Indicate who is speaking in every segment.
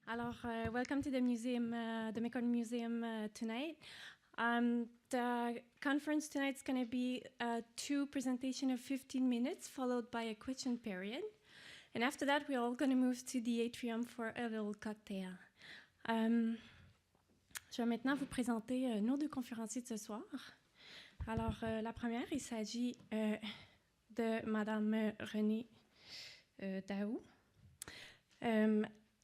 Speaker 1: Alors, welcome to the museum, the McCartney Museum tonight. The conference tonight is going to be two presentations of 15 minutes, followed by a question period. And after that, we're all going to move to the atrium for a little cocktail. Je vais maintenant vous présenter nos deux conférenciers de ce soir. Alors, la première, il s'agit de Madame Renée Daou.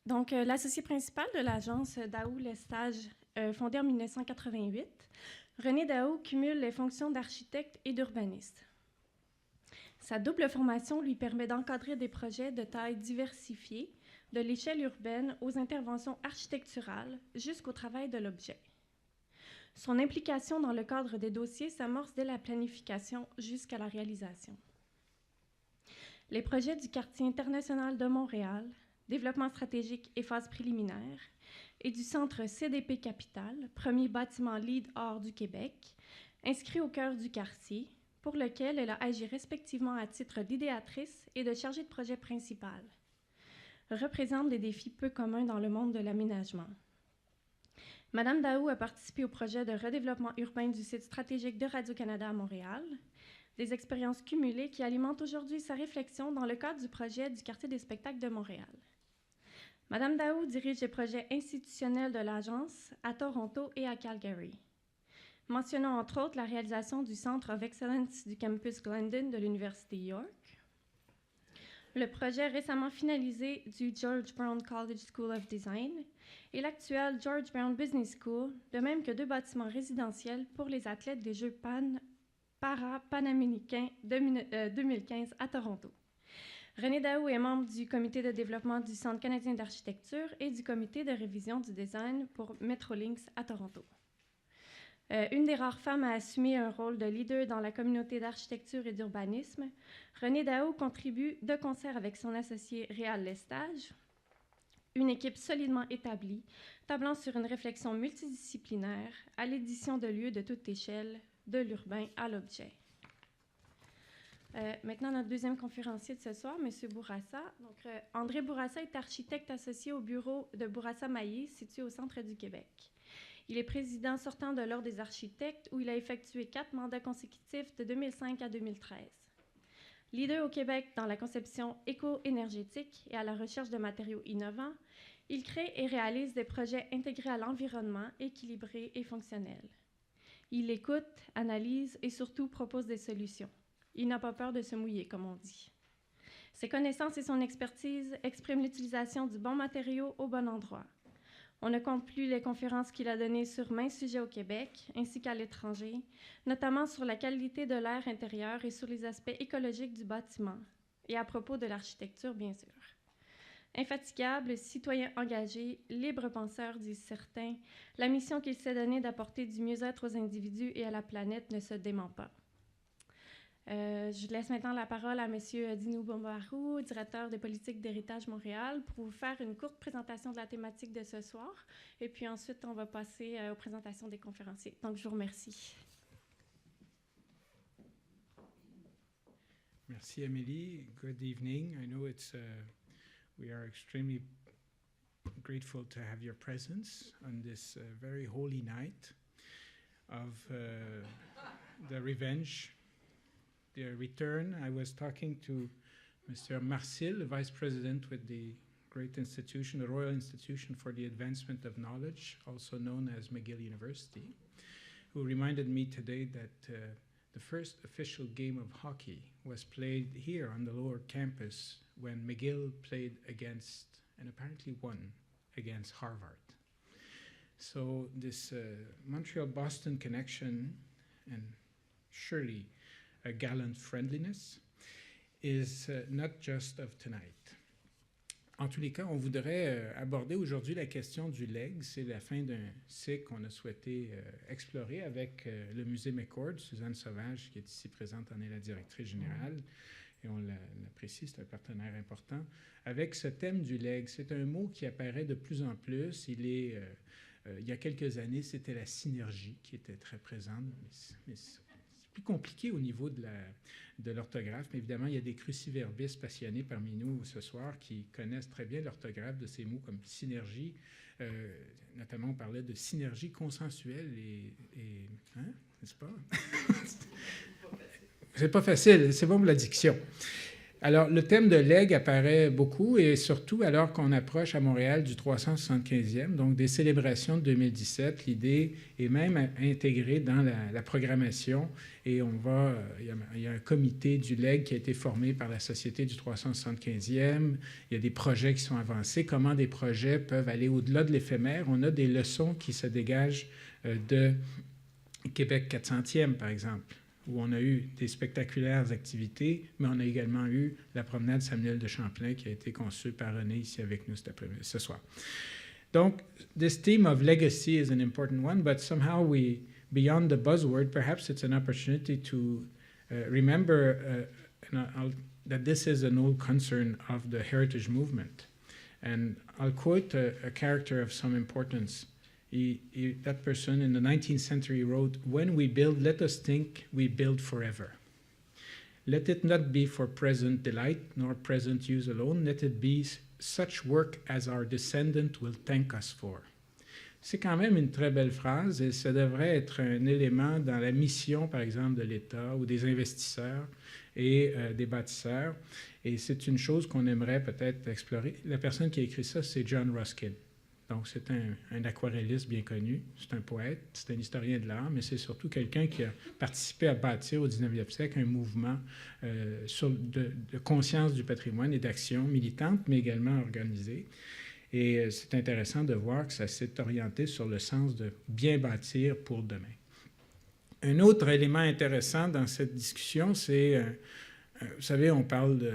Speaker 1: Donc, l'associé principal de l'agence Daou Lestage, fondée en 1988, Renée Daou cumule les fonctions d'architecte et d'urbaniste. Sa double formation lui permet d'encadrer des projets de taille diversifiée, de l'échelle urbaine aux interventions architecturales jusqu'au travail de l'objet. Son implication dans le cadre des dossiers s'amorce dès la planification jusqu'à la réalisation. Les projets du quartier international de Montréal, développement stratégique et phase préliminaire, et du centre CDP Capital, premier bâtiment LEED Or du Québec, inscrit au cœur du quartier, pour lequel elle a agi respectivement à titre d'idéatrice et de chargée de projet principal, représentent des défis peu communs dans le monde de l'aménagement. Madame Daou a participé au projet de redéveloppement urbain du site stratégique de Radio-Canada à Montréal, des expériences cumulées qui alimentent aujourd'hui sa réflexion dans le cadre du projet du quartier des spectacles de Montréal. Madame Daou dirige les projets institutionnels de l'agence à Toronto et à Calgary. Mentionnons entre autres la réalisation du Centre of Excellence du campus Glendon de l'Université York, le projet récemment finalisé du George Brown College School of Design et l'actuel George Brown Business School, de même que 2 bâtiments résidentiels pour les athlètes des Jeux para-panaméricains 2015 à Toronto. Renée Daou est membre du comité de développement du Centre canadien d'architecture et du comité de révision du design pour Metrolinx à Toronto. Une des rares femmes à assumer un rôle de leader dans la communauté d'architecture et d'urbanisme, Renée Daou contribue de concert avec son associé Réal Lestage, une équipe solidement établie, tablant sur une réflexion multidisciplinaire à l'édition de lieux de toute échelle, de l'urbain à l'objet. Maintenant, notre deuxième conférencier de ce soir, M. Bourassa. Donc, André Bourassa est architecte associé au bureau de Bourassa-Maillé, situé au centre du Québec. Il est président sortant de l'Ordre des architectes, où il a effectué 4 mandats consécutifs de 2005 à 2013. Leader au Québec dans la conception éco-énergétique et à la recherche de matériaux innovants, il crée et réalise des projets intégrés à l'environnement, équilibrés et fonctionnels. Il écoute, analyse et surtout propose des solutions. Il n'a pas peur de se mouiller, comme on dit. Ses connaissances et son expertise expriment l'utilisation du bon matériau au bon endroit. On ne compte plus les conférences qu'il a données sur maints sujets au Québec, ainsi qu'à l'étranger, notamment sur la qualité de l'air intérieur et sur les aspects écologiques du bâtiment, et à propos de l'architecture, bien sûr. Infatigable, citoyen engagé, libre penseur, disent certains, la mission qu'il s'est donnée d'apporter du mieux-être aux individus et à la planète ne se dément pas. Je laisse maintenant la parole à M. Dino Bombarou, directeur des politiques d'Héritage Montréal, pour vous faire une courte présentation de la thématique de ce soir. Et puis ensuite, on va passer aux présentations des conférenciers. Donc, je vous remercie.
Speaker 2: Merci, Amélie. Good evening. I know we are extremely grateful to have your presence on this very holy night of the revenge. The return. I was talking to Mr. Marcil, the vice president with the great institution, the Royal Institution for the Advancement of Knowledge, also known as McGill University, who reminded me today that the first official game of hockey was played here on the lower campus when McGill played against, and apparently won, against Harvard. So this Montreal-Boston connection, and surely a gallant friendliness, is not just of tonight. En tous les cas, on voudrait aborder aujourd'hui la question du legs. C'est la fin d'un cycle qu'on a souhaité explorer avec le musée McCord. Suzanne Sauvage, qui est ici présente, en est la directrice générale, et on l'apprécie, c'est un partenaire important. Avec ce thème du legs, c'est un mot qui apparaît de plus en plus. Il y a quelques années, c'était la synergie qui était très présente. Mais plus compliqué au niveau de l'orthographe, mais évidemment, il y a des cruciverbistes passionnés parmi nous ce soir qui connaissent très bien l'orthographe de ces mots comme synergie. Notamment, on parlait de synergie consensuelle et hein, n'est-ce pas? C'est pas facile, c'est bon pour l'addiction. Alors, le thème de legs apparaît beaucoup et surtout alors qu'on approche à Montréal du 375e, donc des célébrations de 2017. L'idée est même intégrée dans la programmation et il y a un comité du leg qui a été formé par la Société du 375e. Il y a des projets qui sont avancés. Comment des projets peuvent aller au-delà de l'éphémère? On a des leçons qui se dégagent de Québec 400e, par exemple, où on a eu des spectaculaires activités, mais on a également eu la promenade Samuel de Champlain qui a été conçue par René ici avec nous ce soir. Donc, this theme of legacy is an important one, but somehow beyond the buzzword, perhaps it's an opportunity to remember that this is an old concern of the heritage movement. And I'll quote a character of some importance. That person in the 19th century wrote, "When we build, let us think we build forever. Let it not be for present delight, nor present use alone. Let it be such work as our descendant will thank us for." C'est quand même une très belle phrase et ça devrait être un élément dans la mission, par exemple, de l'État ou des investisseurs et des bâtisseurs. Et c'est une chose qu'on aimerait peut-être explorer. La personne qui a écrit ça, c'est John Ruskin. Donc, c'est un aquarelliste bien connu, c'est un poète, c'est un historien de l'art, mais c'est surtout quelqu'un qui a participé à bâtir au 19e siècle un mouvement de conscience du patrimoine et d'action militante, mais également organisée. Et c'est intéressant de voir que ça s'est orienté sur le sens de bien bâtir pour demain. Un autre élément intéressant dans cette discussion, c'est, vous savez, on parle de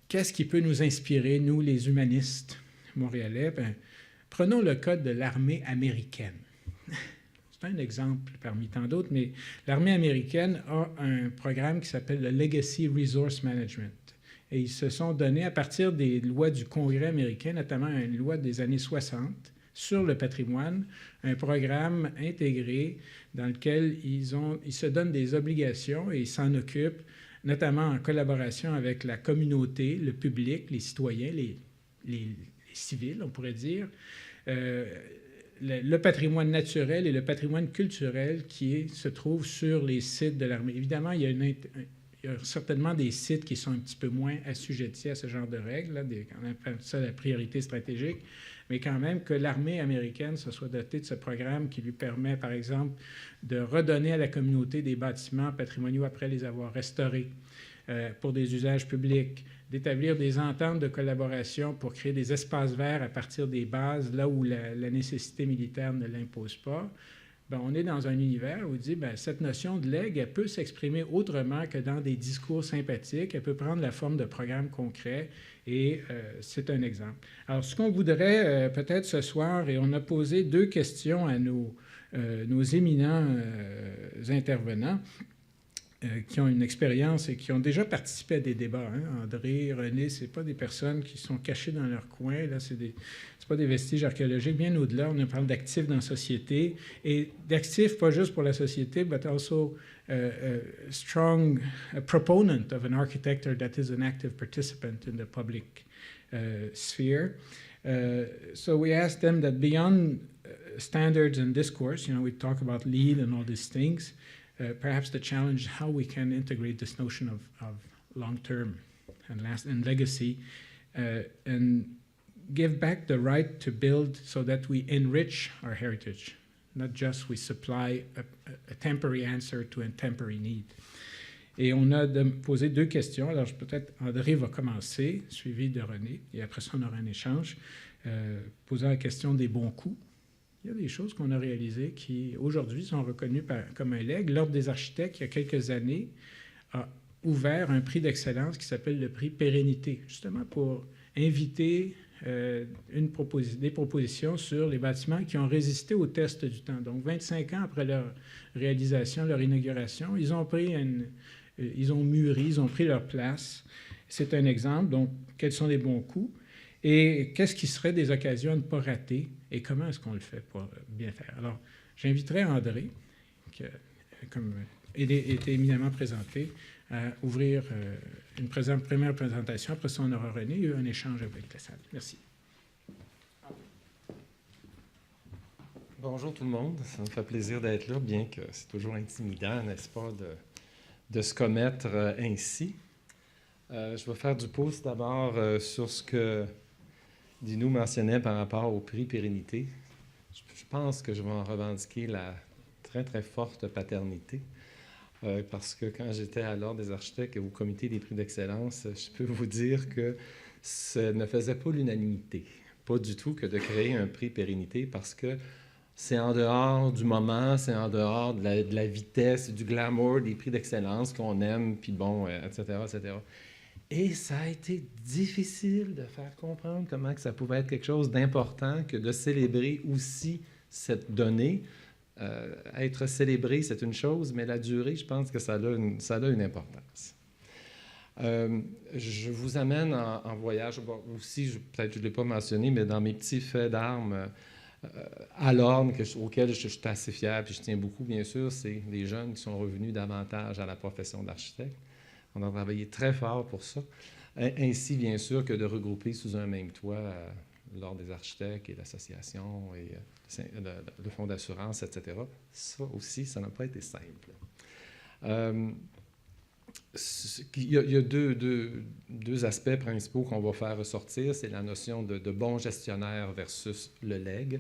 Speaker 2: qu'est-ce qui peut nous inspirer, nous, les humanistes montréalais. Bien, prenons le cas de l'armée américaine. C'est un exemple parmi tant d'autres, mais l'armée américaine a un programme qui s'appelle le Legacy Resource Management. Et ils se sont donnés, à partir des lois du Congrès américain, notamment une loi des années 60, sur le patrimoine, un programme intégré dans lequel ils se donnent des obligations et ils s'en occupent, notamment en collaboration avec la communauté, le public, les citoyens, les civils, on pourrait dire, le patrimoine naturel et le patrimoine culturel qui se trouvent sur les sites de l'armée. Évidemment, il y a certainement des sites qui sont un petit peu moins assujettis à ce genre de règles, on appelle ça la priorité stratégique, mais quand même que l'armée américaine se soit dotée de ce programme qui lui permet, par exemple, de redonner à la communauté des bâtiments patrimoniaux après les avoir restaurés pour des usages publics, d'établir des ententes de collaboration pour créer des espaces verts à partir des bases, là où la nécessité militaire ne l'impose pas. Bien, on est dans un univers où on dit bien, cette notion de legs, elle peut s'exprimer autrement que dans des discours sympathiques, elle peut prendre la forme de programmes concrets et c'est un exemple. Alors, ce qu'on voudrait peut-être ce soir, et on a posé 2 questions à nos éminents intervenants, qui ont une expérience et qui ont déjà participé à des débats. Hein. André, René, ce n'est pas des personnes qui sont cachées dans leur coin. Là, ce n'est pas des vestiges archéologiques. Bien au-delà, on parle d'actifs dans la société. Et d'actifs, pas juste pour la société, but also a strong proponent of an architecture that is an active participant in the public sphere. So we asked them that beyond standards and discourse, we talk about LEED and all these things, perhaps the challenge how we can integrate this notion of long-term and legacy and give back the right to build so that we enrich our heritage, not just we supply a temporary answer to a temporary need. Et on a posé 2 questions. Alors peut-être André va commencer, suivi de René, et après ça on aura un échange, posant la question des bons coups. Il y a des choses qu'on a réalisées qui, aujourd'hui, sont reconnues comme un leg. L'Ordre des architectes, il y a quelques années, a ouvert un prix d'excellence qui s'appelle le prix Pérennité, justement pour inviter des propositions sur les bâtiments qui ont résisté au test du temps. Donc, 25 ans après leur réalisation, leur inauguration, ils ont mûri, ils ont pris leur place. C'est un exemple. Donc, quels sont les bons coups? Et qu'est-ce qui serait des occasions à ne pas rater et comment est-ce qu'on le fait pour bien faire? Alors, j'inviterai André, comme été éminemment présentés, à ouvrir une première présentation. Après ça, on aura René et un échange avec la salle. Merci.
Speaker 3: Bonjour tout le monde, ça me fait plaisir d'être là, bien que c'est toujours intimidant, n'est-ce pas, de se commettre ainsi. Je vais faire du pouce d'abord sur ce que Dino mentionnait par rapport au prix pérennité. Je pense que je vais en revendiquer la très, très forte paternité, parce que quand j'étais à l'Ordre des architectes et au comité des prix d'excellence, je peux vous dire que ça ne faisait pas l'unanimité, pas du tout, que de créer un prix pérennité, parce que c'est en dehors du moment, c'est en dehors de la vitesse, du glamour, des prix d'excellence qu'on aime, puis bon, etc., etc. Et ça a été difficile de faire comprendre comment que ça pouvait être quelque chose d'important que de célébrer aussi cette donnée. Être célébré, c'est une chose, mais la durée, je pense que ça a une importance. Je vous amène en voyage. Bon, aussi, peut-être je ne l'ai pas mentionné, mais dans mes petits faits d'armes, à l'ordre auquel je suis assez fier, puis je tiens beaucoup, bien sûr, c'est les jeunes qui sont revenus davantage à la profession d'architecte. On a travaillé très fort pour ça. Ainsi, bien sûr, que de regrouper sous un même toit l'Ordre des architectes et l'association et le fonds d'assurance, etc. Ça aussi, ça n'a pas été simple. Il y a deux aspects principaux qu'on va faire ressortir. C'est la notion de bon gestionnaire versus le legs.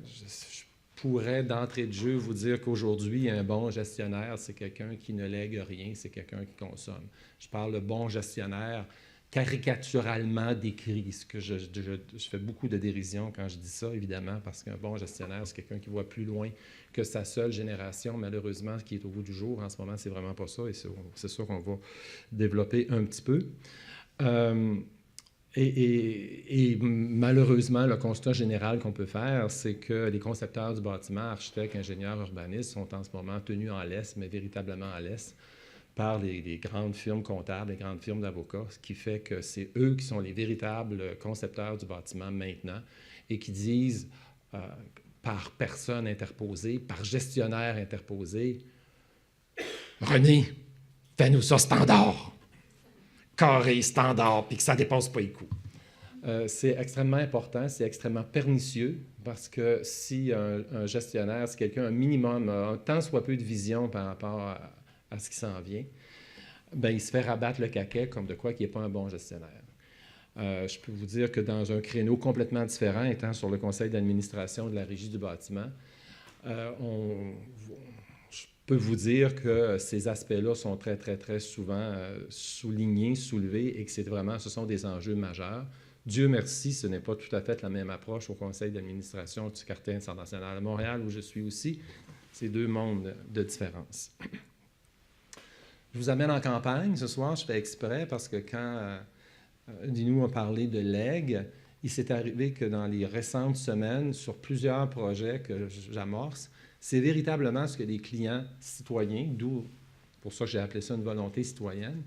Speaker 3: Je pourrais d'entrée de jeu vous dire qu'aujourd'hui, un bon gestionnaire, c'est quelqu'un qui ne lègue rien, c'est quelqu'un qui consomme. Je parle de bon gestionnaire caricaturalement décrit. Ce que je fais beaucoup de dérision quand je dis ça, évidemment, parce qu'un bon gestionnaire, c'est quelqu'un qui voit plus loin que sa seule génération, malheureusement, qui est au bout du jour. En ce moment, c'est vraiment pas ça, et c'est ça qu'on va développer un petit peu. Et malheureusement, le constat général qu'on peut faire, c'est que les concepteurs du bâtiment, architectes, ingénieurs, urbanistes, sont en ce moment tenus en laisse, mais véritablement en laisse, par les grandes firmes comptables, les grandes firmes d'avocats, ce qui fait que c'est eux qui sont les véritables concepteurs du bâtiment maintenant et qui disent, par personne interposée, par gestionnaire interposé, « René, fais-nous ça standard, carré, standard, puis que ça ne dépasse pas les coûts. » C'est extrêmement important, c'est extrêmement pernicieux, parce que si un gestionnaire, si quelqu'un a un minimum, un tant soit peu de vision par rapport à ce qui s'en vient, ben, il se fait rabattre le caquet comme de quoi qu'il n'est pas un bon gestionnaire. Je peux vous dire que dans un créneau complètement différent, étant sur le conseil d'administration de la Régie du bâtiment, je peux vous dire que ces aspects-là sont très, très, très souvent soulignés, soulevés, et que ce sont des enjeux majeurs. Dieu merci, ce n'est pas tout à fait la même approche au conseil d'administration du quartier international à Montréal, où je suis aussi. C'est deux mondes de différence. Je vous amène en campagne ce soir, je fais exprès, parce que quand Dino a parlé de legs, il s'est arrivé que dans les récentes semaines, sur plusieurs projets que j'amorce, c'est véritablement ce que des clients citoyens, d'où pour ça que j'ai appelé ça une volonté citoyenne,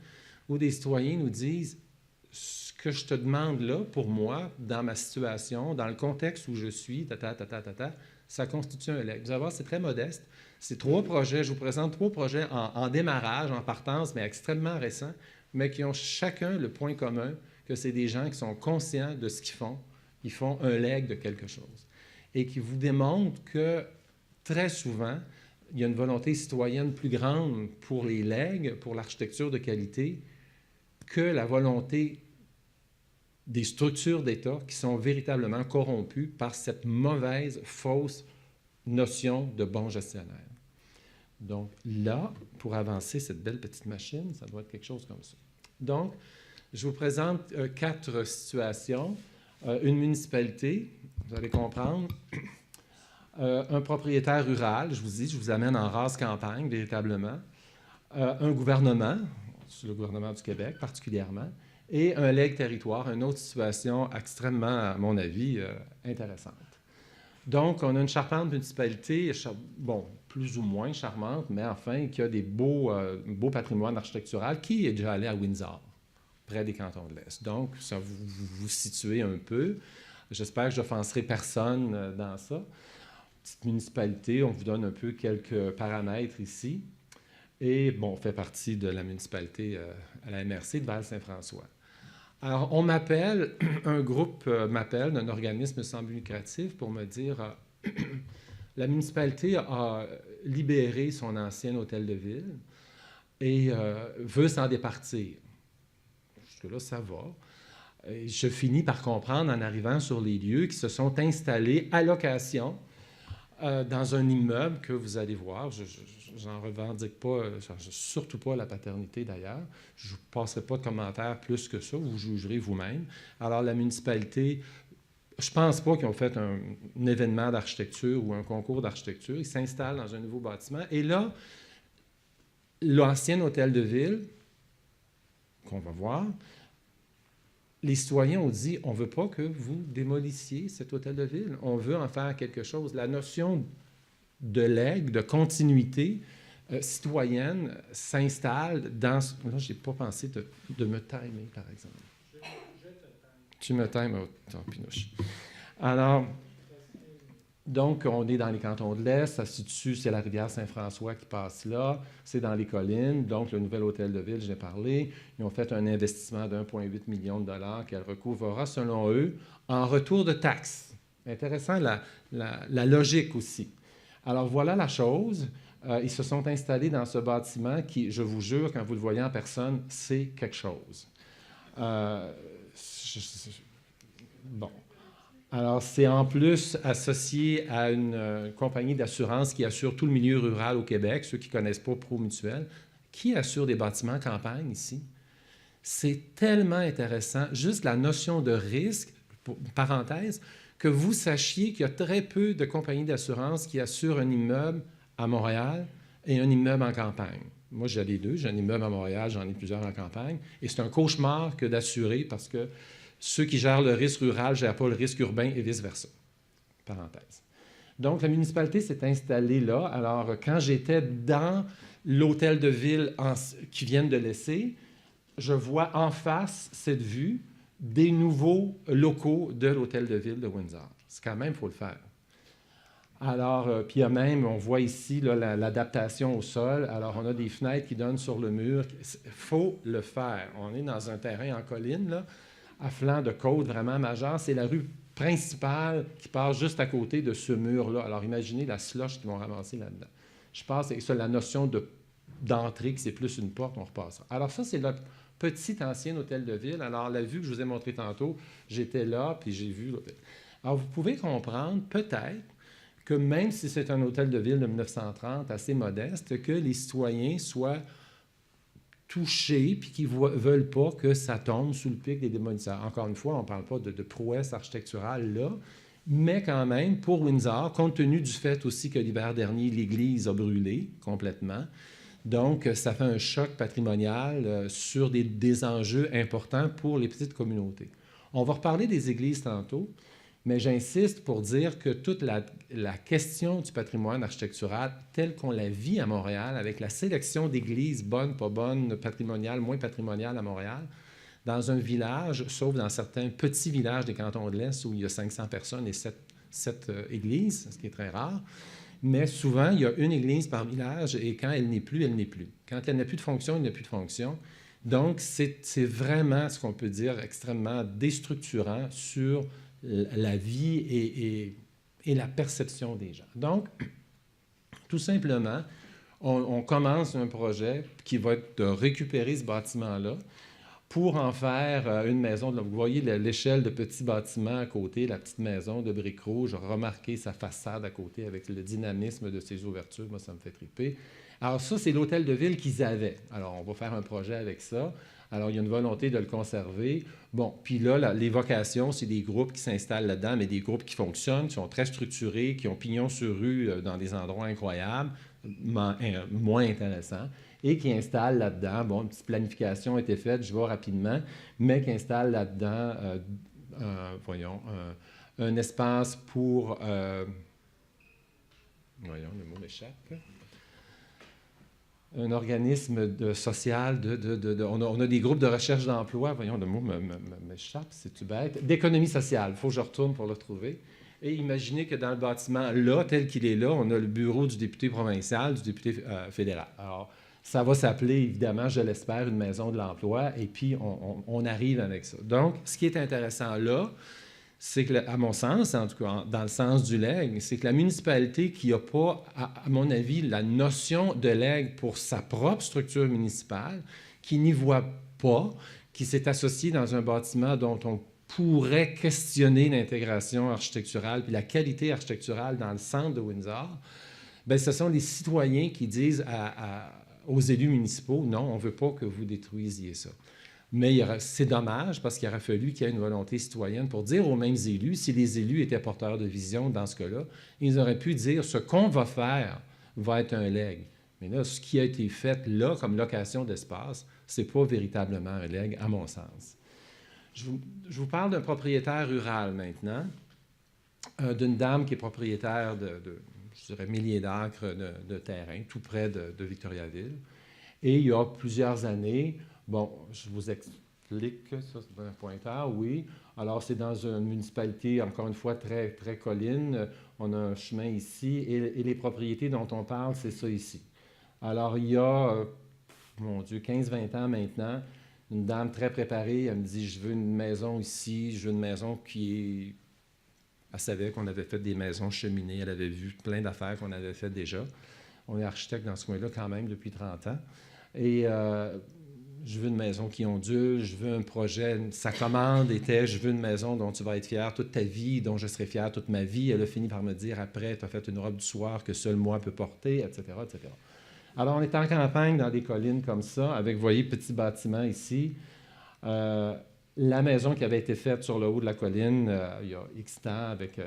Speaker 3: où des citoyens nous disent « Ce que je te demande là, pour moi, dans ma situation, dans le contexte où je suis, ça constitue un leg. » Vous allez voir, c'est très modeste. C'est 3 projets, je vous présente 3 projets en démarrage, en partance, mais extrêmement récents, mais qui ont chacun le point commun que c'est des gens qui sont conscients de ce qu'ils font. Ils font un leg de quelque chose. Et qui vous démontrent que très souvent, il y a une volonté citoyenne plus grande pour les legs, pour l'architecture de qualité, que la volonté des structures d'État qui sont véritablement corrompues par cette mauvaise, fausse notion de bon gestionnaire. Donc là, pour avancer cette belle petite machine, ça doit être quelque chose comme ça. Donc, je vous présente 4 situations. Une municipalité, vous allez comprendre. Un propriétaire rural, je vous dis, je vous amène en rase campagne, véritablement. Un gouvernement, le gouvernement du Québec particulièrement, et un legs territoire, une autre situation extrêmement, à mon avis, intéressante. Donc, on a une charmante municipalité, bon, plus ou moins charmante, mais enfin, qui a des beaux patrimoines architectural, qui est déjà allé à Windsor, près des cantons de l'Est. Donc, ça vous situez un peu. J'espère que je n'offenserai personne dans ça. Petite municipalité, on vous donne un peu quelques paramètres ici. et bon, fait partie de la municipalité à la MRC de Val-Saint-François. Alors, on m'appelle, un groupe m'appelle d'un organisme sans but lucratif pour me dire la municipalité a libéré son ancien hôtel de ville et veut s'en départir. Jusque-là, ça va. Et je finis par comprendre en arrivant sur les lieux qu'ils se sont installés à location dans un immeuble que vous allez voir. J'en revendique pas, surtout pas la paternité d'ailleurs. Je ne passerai pas de commentaires plus que ça, vous jugerez vous-même. Alors la municipalité, je ne pense pas qu'ils ont fait un événement d'architecture ou un concours d'architecture. Ils s'installent dans un nouveau bâtiment. Et là, l'ancien hôtel de ville, qu'on va voir, les citoyens ont dit, on ne veut pas que vous démolissiez cet hôtel de ville. On veut en faire quelque chose. La notion de legs, de continuité citoyenne s'installe dans... Là, je n'ai pas pensé de me timer, par exemple. Tu me times, oh, tant pinouche. Alors, donc, on est dans les cantons de l'Est, ça se situe, c'est la rivière Saint-François qui passe là, c'est dans les collines, donc le nouvel hôtel de ville, j'ai parlé, ils ont fait un investissement de 1,8 million de dollars qu'elle recouvrera, selon eux, en retour de taxes. Intéressant, la logique aussi. Alors, voilà la chose. Ils se sont installés dans ce bâtiment qui, je vous jure, quand vous le voyez en personne, c'est quelque chose. Bon. Alors, c'est en plus associé à une compagnie d'assurance qui assure tout le milieu rural au Québec, ceux qui ne connaissent pas Promutuel, qui assure des bâtiments campagne ici. C'est tellement intéressant, juste la notion de risque, parenthèse, que vous sachiez qu'il y a très peu de compagnies d'assurance qui assurent un immeuble à Montréal et un immeuble en campagne. Moi, j'ai les deux. J'ai un immeuble à Montréal, j'en ai plusieurs en campagne. Et c'est un cauchemar que d'assurer parce que ceux qui gèrent le risque rural ne gèrent pas le risque urbain et vice-versa. Parenthèse. Donc, la municipalité s'est installée là. Alors, quand j'étais dans l'hôtel de ville qu'ils viennent de laisser, je vois en face cette vue des nouveaux locaux de l'hôtel de ville de Windsor. C'est quand même, il faut le faire. Alors, puis il y a même, on voit ici là, l'adaptation au sol. Alors, on a des fenêtres qui donnent sur le mur. Il faut le faire. On est dans un terrain en colline, là, à flanc de côte vraiment majeur. C'est la rue principale qui passe juste à côté de ce mur-là. Alors, imaginez la slush qu'ils vont ramasser là-dedans. Je pense que c'est la notion d'entrée, que c'est plus une porte, on repassera. Alors, ça, c'est le petit ancien hôtel de ville. Alors, la vue que je vous ai montrée tantôt, j'étais là, puis j'ai vu l'hôtel. Alors, vous pouvez comprendre, peut-être, que même si c'est un hôtel de ville de 1930 assez modeste, que les citoyens soient touchés puis qu'ils ne veulent pas que ça tombe sous le pic des démolisseurs. Encore une fois, on ne parle pas de prouesse architecturale là, mais quand même, pour Windsor, compte tenu du fait aussi que l'hiver dernier, l'église a brûlé complètement, donc ça fait un choc patrimonial sur des enjeux importants pour les petites communautés. On va reparler des églises tantôt, mais j'insiste pour dire que toute la question du patrimoine architectural tel qu'on la vit à Montréal, avec la sélection d'églises bonnes, pas bonnes, patrimoniales, moins patrimoniales à Montréal, dans un village, sauf dans certains petits villages des cantons de l'Est où il y a 500 personnes et 7 églises, ce qui est très rare, mais souvent, il y a une église par village et quand elle n'est plus, elle n'est plus. Quand elle n'a plus de fonction, il n'y a plus de fonction. Donc, c'est vraiment, ce qu'on peut dire, extrêmement déstructurant sur la vie et la perception des gens. Donc, tout simplement, on commence un projet qui va être de récupérer ce bâtiment-là pour en faire une maison. Vous voyez l'échelle de petits bâtiments à côté, la petite maison de briques rouges, remarquez sa façade à côté avec le dynamisme de ses ouvertures. Moi, ça me fait triper. Alors ça, c'est l'hôtel de ville qu'ils avaient. Alors, on va faire un projet avec ça. Alors, il y a une volonté de le conserver. Bon, puis là, les vocations, c'est des groupes qui s'installent là-dedans, mais des groupes qui fonctionnent, qui sont très structurés, qui ont pignon sur rue dans des endroits incroyables, moins intéressants, et qui installent là-dedans, bon, une petite planification a été faite, je vais rapidement, mais qui installent là-dedans, un espace pour... voyons, le mot m'échappe. Un organisme social, on a des groupes de recherche d'emploi, voyons, le mot m'échappe, c'est-tu bête, d'économie sociale, il faut que je retourne pour le trouver. Et imaginez que dans le bâtiment, là, tel qu'il est là, on a le bureau du député provincial, du député fédéral. Alors, Ça va s'appeler, évidemment, je l'espère, une maison de l'emploi, et puis on arrive avec ça. Donc, ce qui est intéressant là, c'est que, à mon sens, en tout cas, dans le sens du legs, c'est que la municipalité qui n'a pas, à mon avis, la notion de legs pour sa propre structure municipale, qui n'y voit pas, qui s'est associée dans un bâtiment dont on pourrait questionner l'intégration architecturale puis la qualité architecturale dans le centre de Windsor, bien, ce sont les citoyens qui disent aux élus municipaux, non, on ne veut pas que vous détruisiez ça. Mais c'est dommage parce qu'il aurait fallu qu'il y ait une volonté citoyenne pour dire aux mêmes élus, si les élus étaient porteurs de vision dans ce cas-là, ils auraient pu dire ce qu'on va faire va être un legs. Mais là, ce qui a été fait là comme location d'espace, ce n'est pas véritablement un legs, à mon sens. Je vous parle d'un propriétaire rural maintenant, d'une dame qui est propriétaire je dirais, milliers d'acres de terrain, tout près de Victoriaville. Et il y a plusieurs années, bon, je vous explique, ça c'est un pointeur, oui. Alors, c'est dans une municipalité, encore une fois, très, très colline. On a un chemin ici, et les propriétés dont on parle, c'est ça ici. Alors, il y a, mon Dieu, 15-20 ans maintenant, une dame très préparée, elle me dit, je veux une maison ici, je veux une maison qui est... Elle savait qu'on avait fait des maisons cheminées, elle avait vu plein d'affaires qu'on avait faites déjà. On est architecte dans ce coin-là quand même depuis 30 ans. Et je veux une maison qui ondule, je veux un projet. Sa commande était, je veux une maison dont tu vas être fier toute ta vie, dont je serai fier toute ma vie. Elle a fini par me dire, après, tu as fait une robe du soir que seul moi peux porter, etc., etc. Alors, on est en campagne dans des collines comme ça, avec, vous voyez, petit bâtiment ici. La maison qui avait été faite sur le haut de la colline il y a X temps, avec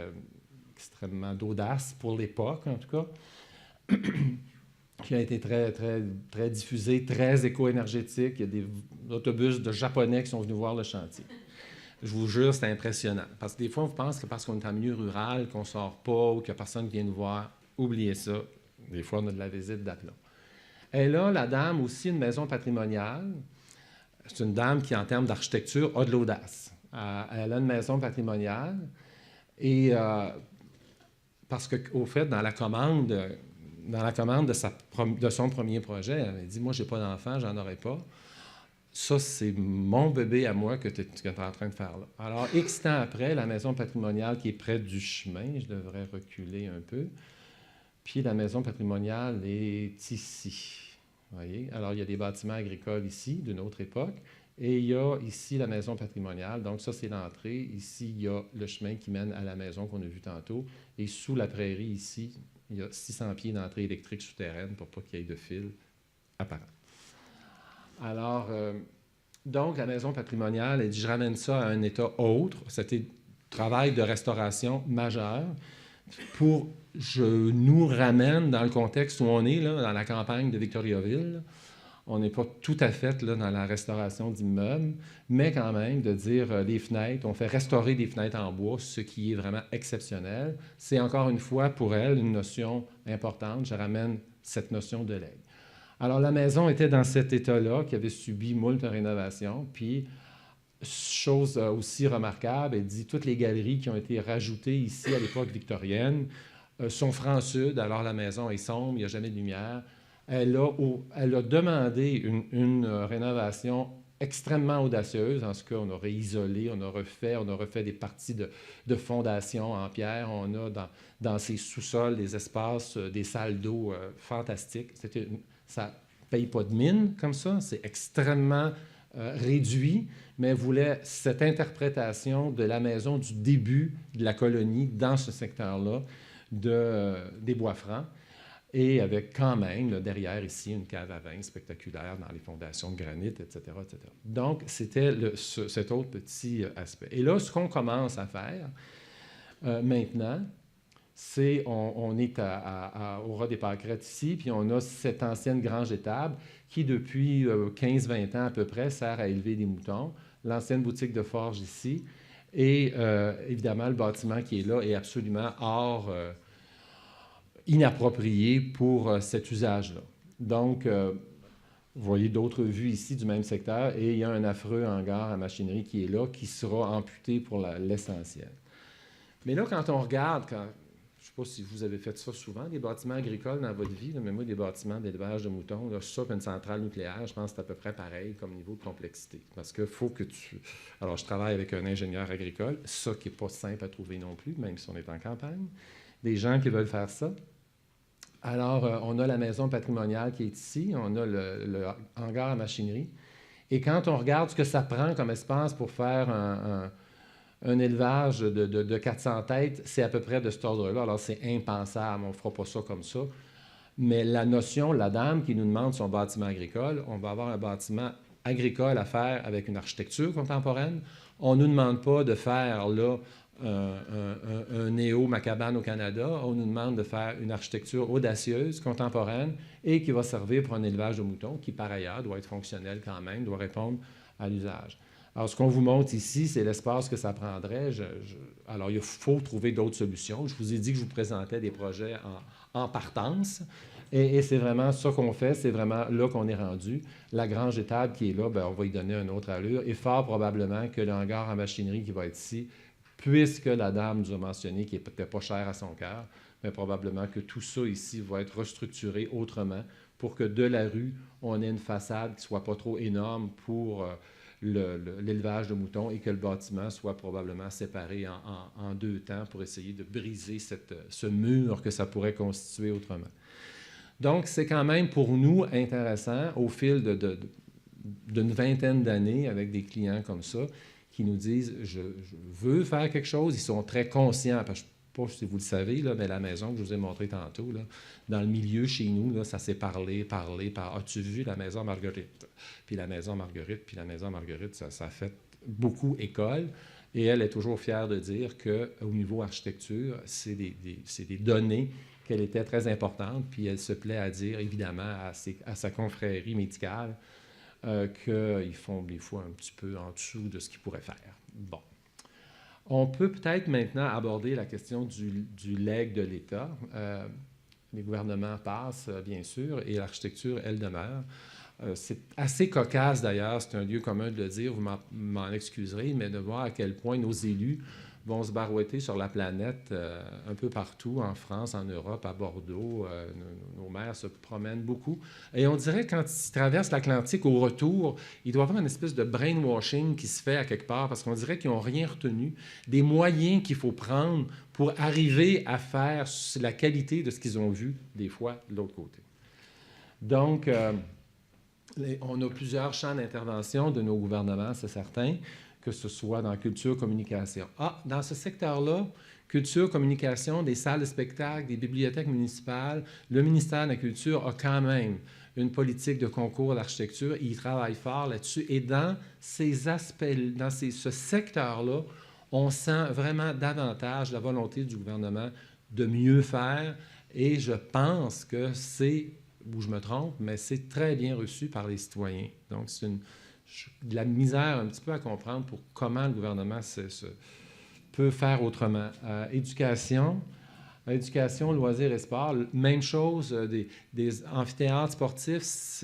Speaker 3: extrêmement d'audace pour l'époque, en tout cas, qui a été très, très, très diffusée, très éco-énergétique. Il y a des autobus de Japonais qui sont venus voir le chantier. Je vous jure, c'est impressionnant. Parce que des fois, on pense que parce qu'on est en milieu rural, qu'on ne sort pas ou qu'il n'y a personne qui vient nous voir, oubliez ça. Des fois, on a de la visite d'aplomb. Elle a, la dame, aussi une maison patrimoniale. C'est une dame qui, en termes d'architecture, a de l'audace. Elle a une maison patrimoniale et parce qu'au fait, dans la commande de son premier projet, elle m'a dit, moi, je n'ai pas d'enfant, j'en aurai pas. Ça, c'est mon bébé à moi que tu es en train de faire là. Alors, X temps après, la maison patrimoniale qui est près du chemin, je devrais reculer un peu, puis la maison patrimoniale est ici. Vous voyez? Alors, il y a des bâtiments agricoles ici, d'une autre époque, et il y a ici la maison patrimoniale. Donc, ça, c'est l'entrée. Ici, il y a le chemin qui mène à la maison qu'on a vue tantôt. Et sous la prairie, ici, il y a 600 pieds d'entrée électrique souterraine pour pas qu'il y ait de fil apparent. Alors, donc, la maison patrimoniale, elle dit, je ramène ça à un état autre. C'était un travail de restauration majeur pour... Je nous ramène dans le contexte où on est, là, dans la campagne de Victoriaville. On n'est pas tout à fait là, dans la restauration d'immeubles, mais quand même de dire les fenêtres, on fait restaurer des fenêtres en bois, ce qui est vraiment exceptionnel. C'est encore une fois pour elle une notion importante. Je ramène cette notion de legs. Alors la maison était dans cet état-là, qui avait subi moult rénovations, puis chose aussi remarquable, elle dit toutes les galeries qui ont été rajoutées ici à l'époque victorienne sont franc-sud, alors la maison est sombre, il n'y a jamais de lumière. Elle a demandé une rénovation extrêmement audacieuse. En ce cas, on aurait isolé, on a refait des parties de fondation en pierre. On a dans ces sous-sols des espaces, des salles d'eau fantastiques. Ça ne paye pas de mine comme ça, c'est extrêmement réduit, mais elle voulait cette interprétation de la maison du début de la colonie dans ce secteur-là, des Bois-Francs, et avec quand même, là, derrière ici, une cave à vin spectaculaire dans les fondations de granit, etc., etc. Donc, c'était cet autre petit aspect. Et là, ce qu'on commence à faire maintenant, c'est, on est au Ras des Pâquerettes ici, puis on a cette ancienne grange étable qui, depuis 15-20 ans à peu près, sert à élever des moutons. L'ancienne boutique de forge ici. Et évidemment, le bâtiment qui est là est absolument hors, inapproprié pour cet usage-là. Donc, vous voyez d'autres vues ici du même secteur, et il y a un affreux hangar à machinerie qui est là, qui sera amputé pour l'essentiel. Mais là, quand on regarde, je sais pas si vous avez fait ça souvent, des bâtiments agricoles dans votre vie, là, mais moi, des bâtiments d'élevage de moutons, là, ça, puis une centrale nucléaire, je pense que c'est à peu près pareil comme niveau de complexité. Parce que faut que tu... Alors, je travaille avec un ingénieur agricole, ça qui n'est pas simple à trouver non plus, même si on est en campagne. Des gens qui veulent faire ça. Alors, on a la maison patrimoniale qui est ici, on a le hangar à machinerie. Et quand on regarde ce que ça prend comme espace pour faire un élevage de 400 têtes, c'est à peu près de cet ordre-là. Alors, c'est impensable, on ne fera pas ça comme ça. Mais la notion, la dame qui nous demande son bâtiment agricole, on va avoir un bâtiment agricole à faire avec une architecture contemporaine. On ne nous demande pas de faire, là, un néo ma cabane au Canada. On nous demande de faire une architecture audacieuse, contemporaine, et qui va servir pour un élevage de moutons, qui, par ailleurs, doit être fonctionnel quand même, doit répondre à l'usage. Alors, ce qu'on vous montre ici, c'est l'espace que ça prendrait. Alors, il faut trouver d'autres solutions. Je vous ai dit que je vous présentais des projets en partance. Et c'est vraiment ça qu'on fait. C'est vraiment là qu'on est rendu. La grange étable qui est là, bien, on va y donner une autre allure. Et fort probablement que le hangar en machinerie qui va être ici, puisque la dame nous a mentionné qu'il n'était pas cher à son cœur, mais probablement que tout ça ici va être restructuré autrement pour que de la rue, on ait une façade qui ne soit pas trop énorme pour l'élevage de moutons et que le bâtiment soit probablement séparé en deux temps pour essayer de briser ce mur que ça pourrait constituer autrement. Donc, c'est quand même pour nous intéressant, au fil d'une vingtaine d'années avec des clients comme ça, qui nous disent « je veux faire quelque chose », ils sont très conscients, parce que je ne sais pas si vous le savez, là, mais la maison que je vous ai montrée tantôt, là, dans le milieu chez nous, là, ça s'est parlé, as-tu vu la maison Marguerite? Puis la maison Marguerite, ça a fait beaucoup école, et elle est toujours fière de dire qu'au niveau architecture, c'est des données qu'elle était très importante, puis elle se plaît à dire, évidemment, à sa confrérie médicale, qu'ils font des fois un petit peu en dessous de ce qu'ils pourraient faire. Bon. On peut peut-être maintenant aborder la question du legs de l'État. Les gouvernements passent, bien sûr, et l'architecture, elle demeure. C'est assez cocasse, d'ailleurs, c'est un lieu commun de le dire, vous m'en excuserez, mais de voir à quel point nos élus vont se barouetter sur la planète un peu partout, en France, en Europe, à Bordeaux. Nos maires se promènent beaucoup. Et on dirait que quand ils traversent l'Atlantique au retour, il doit y avoir une espèce de brainwashing qui se fait à quelque part, parce qu'on dirait qu'ils n'ont rien retenu des moyens qu'il faut prendre pour arriver à faire la qualité de ce qu'ils ont vu, des fois, de l'autre côté. Donc, on a plusieurs champs d'intervention de nos gouvernements, c'est certain, que ce soit dans culture, communication. Dans ce secteur-là, culture, communication, des salles de spectacle, des bibliothèques municipales, le ministère de la Culture a quand même une politique de concours d'architecture. Il travaille fort là-dessus. Et dans ces aspects, ce secteur-là, on sent vraiment davantage la volonté du gouvernement de mieux faire. Et je pense que c'est, ou je me trompe, mais c'est très bien reçu par les citoyens. Donc, c'est de la misère un petit peu à comprendre pour comment le gouvernement peut faire autrement. Éducation, loisirs et sport, même chose, des amphithéâtres sportifs,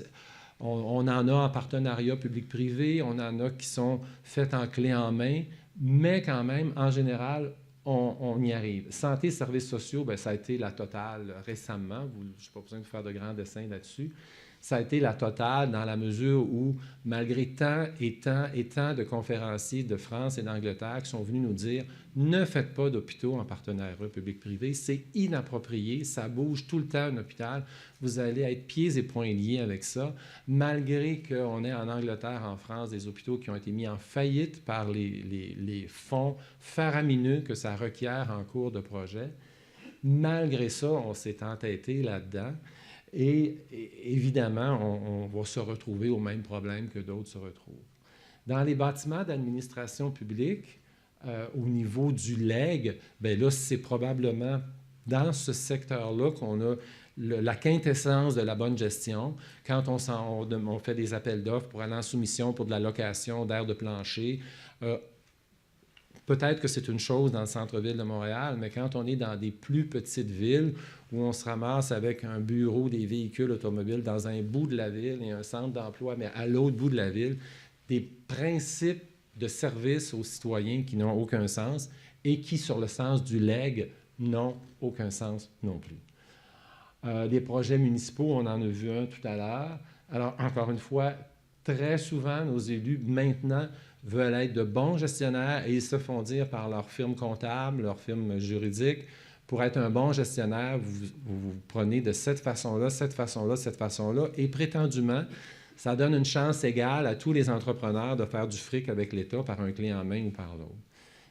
Speaker 3: on en a en partenariat public-privé, on en a qui sont faits en clé en main, mais quand même, en général, on y arrive. Santé, services sociaux, bien, ça a été la totale récemment. Je n'ai pas besoin de faire de grands dessins là-dessus. Ça a été la totale dans la mesure où, malgré tant de conférenciers de France et d'Angleterre qui sont venus nous dire « Ne faites pas d'hôpitaux en partenariat public-privé, c'est inapproprié, ça bouge tout le temps un hôpital, vous allez être pieds et poings liés avec ça. » Malgré qu'on ait en Angleterre, en France, des hôpitaux qui ont été mis en faillite par les fonds faramineux que ça requiert en cours de projet, malgré ça, on s'est entêté là-dedans. Et évidemment, on va se retrouver au même problème que d'autres se retrouvent. Dans les bâtiments d'administration publique, au niveau du legs, bien là, c'est probablement dans ce secteur-là qu'on a la quintessence de la bonne gestion. Quand on fait des appels d'offres pour aller en soumission pour de la location d'aires de plancher, peut-être que c'est une chose dans le centre-ville de Montréal, mais quand on est dans des plus petites villes où on se ramasse avec un bureau des véhicules automobiles dans un bout de la ville et un centre d'emploi, mais à l'autre bout de la ville, des principes de service aux citoyens qui n'ont aucun sens et qui, sur le sens du legs, Non, aucun sens non plus. Les projets municipaux, on en a vu un tout à l'heure. Alors, encore une fois, très souvent, nos élus, maintenant, veulent être de bons gestionnaires et ils se font dire par leur firme comptable, leur firme juridique, pour être un bon gestionnaire, vous prenez de cette façon-là, cette façon-là, cette façon-là, et prétendument, ça donne une chance égale à tous les entrepreneurs de faire du fric avec l'État par un clé en main ou par l'autre.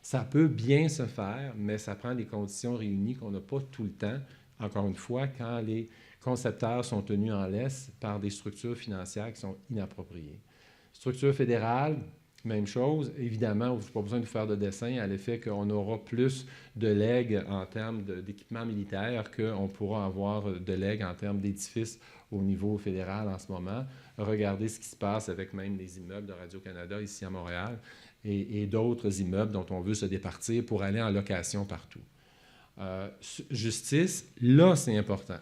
Speaker 3: Ça peut bien se faire, mais ça prend des conditions réunies qu'on n'a pas tout le temps, encore une fois, quand les concepteurs sont tenus en laisse par des structures financières qui sont inappropriées. Structure fédérale, même chose. Évidemment, vous n'avez pas besoin de faire de dessin à l'effet qu'on aura plus de legs en termes d'équipement militaire qu'on pourra avoir de legs en termes d'édifices au niveau fédéral en ce moment. Regardez ce qui se passe avec même les immeubles de Radio-Canada ici à Montréal et d'autres immeubles dont on veut se départir pour aller en location partout. Justice, là, c'est important.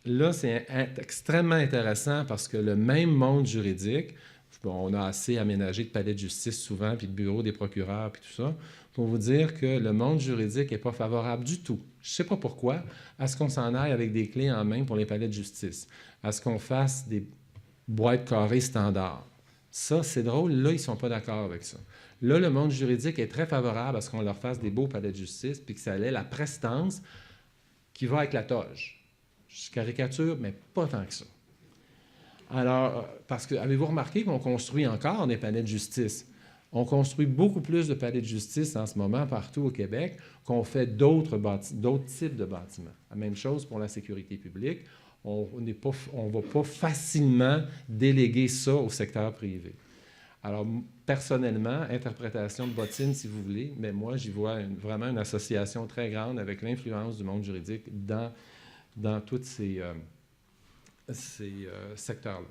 Speaker 3: Là, c'est extrêmement intéressant parce que le même monde juridique, on a assez aménagé de palais de justice souvent, puis de bureau des procureurs, puis tout ça, pour vous dire que le monde juridique n'est pas favorable du tout. Je ne sais pas pourquoi, à ce qu'on s'en aille avec des clés en main pour les palais de justice, à ce qu'on fasse des boîtes carrées standards. Ça, c'est drôle. Là, ils ne sont pas d'accord avec ça. Là, le monde juridique est très favorable à ce qu'on leur fasse des beaux palais de justice, puis que ça ait la prestance qui va avec la toge. Je caricature, mais pas tant que ça. Alors, parce que, avez-vous remarqué qu'on construit encore des palais de justice? On construit beaucoup plus de palais de justice en ce moment partout au Québec qu'on fait d'autres types de bâtiments. La même chose pour la sécurité publique. On ne va pas facilement déléguer ça au secteur privé. Alors, personnellement, interprétation de bottine, si vous voulez, mais moi, j'y vois vraiment une association très grande avec l'influence du monde juridique dans tous ces secteurs-là.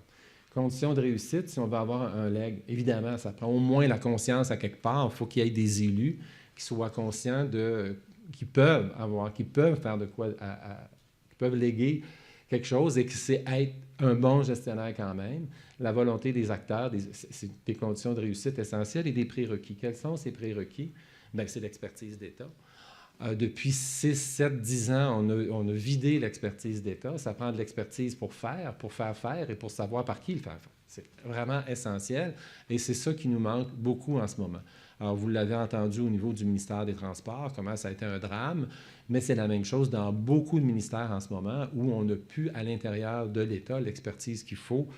Speaker 3: Conditions de réussite, si on veut avoir un leg, évidemment, ça prend au moins la conscience à quelque part. Il faut qu'il y ait des élus qui soient conscients qui peuvent faire de quoi, qui peuvent léguer quelque chose et que c'est être un bon gestionnaire quand même. La volonté des acteurs, c'est des conditions de réussite essentielles et des prérequis. Quels sont ces prérequis? Bien, c'est l'expertise d'État. Depuis 6, 7, 10 ans, on a vidé l'expertise d'État. Ça prend de l'expertise pour faire faire et pour savoir par qui le faire faire. C'est vraiment essentiel et c'est ça qui nous manque beaucoup en ce moment. Alors, vous l'avez entendu au niveau du ministère des Transports, comment ça a été un drame, mais c'est la même chose dans beaucoup de ministères en ce moment où on n'a plus à l'intérieur de l'État l'expertise qu'il faut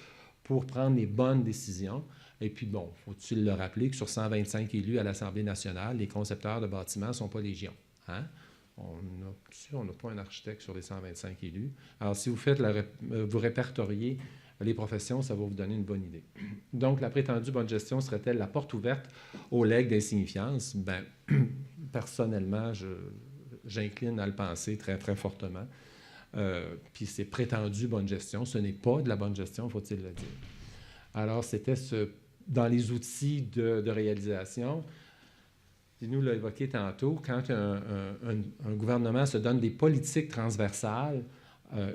Speaker 3: pour prendre les bonnes décisions. Et puis, bon, faut-il le rappeler que sur 125 élus à l'Assemblée nationale, les concepteurs de bâtiments ne sont pas légion. Hein? On n'a pas un architecte sur les 125 élus. Alors, si vous répertoriez les professions, ça va vous donner une bonne idée. Donc, la prétendue bonne gestion serait-elle la porte ouverte aux legs d'insignifiance? Bien, personnellement, j'incline à le penser très, très fortement. Puis c'est prétendue bonne gestion. Ce n'est pas de la bonne gestion, faut-il le dire. Alors, c'était dans les outils de réalisation. Il nous l'a évoqué tantôt, quand un gouvernement se donne des politiques transversales,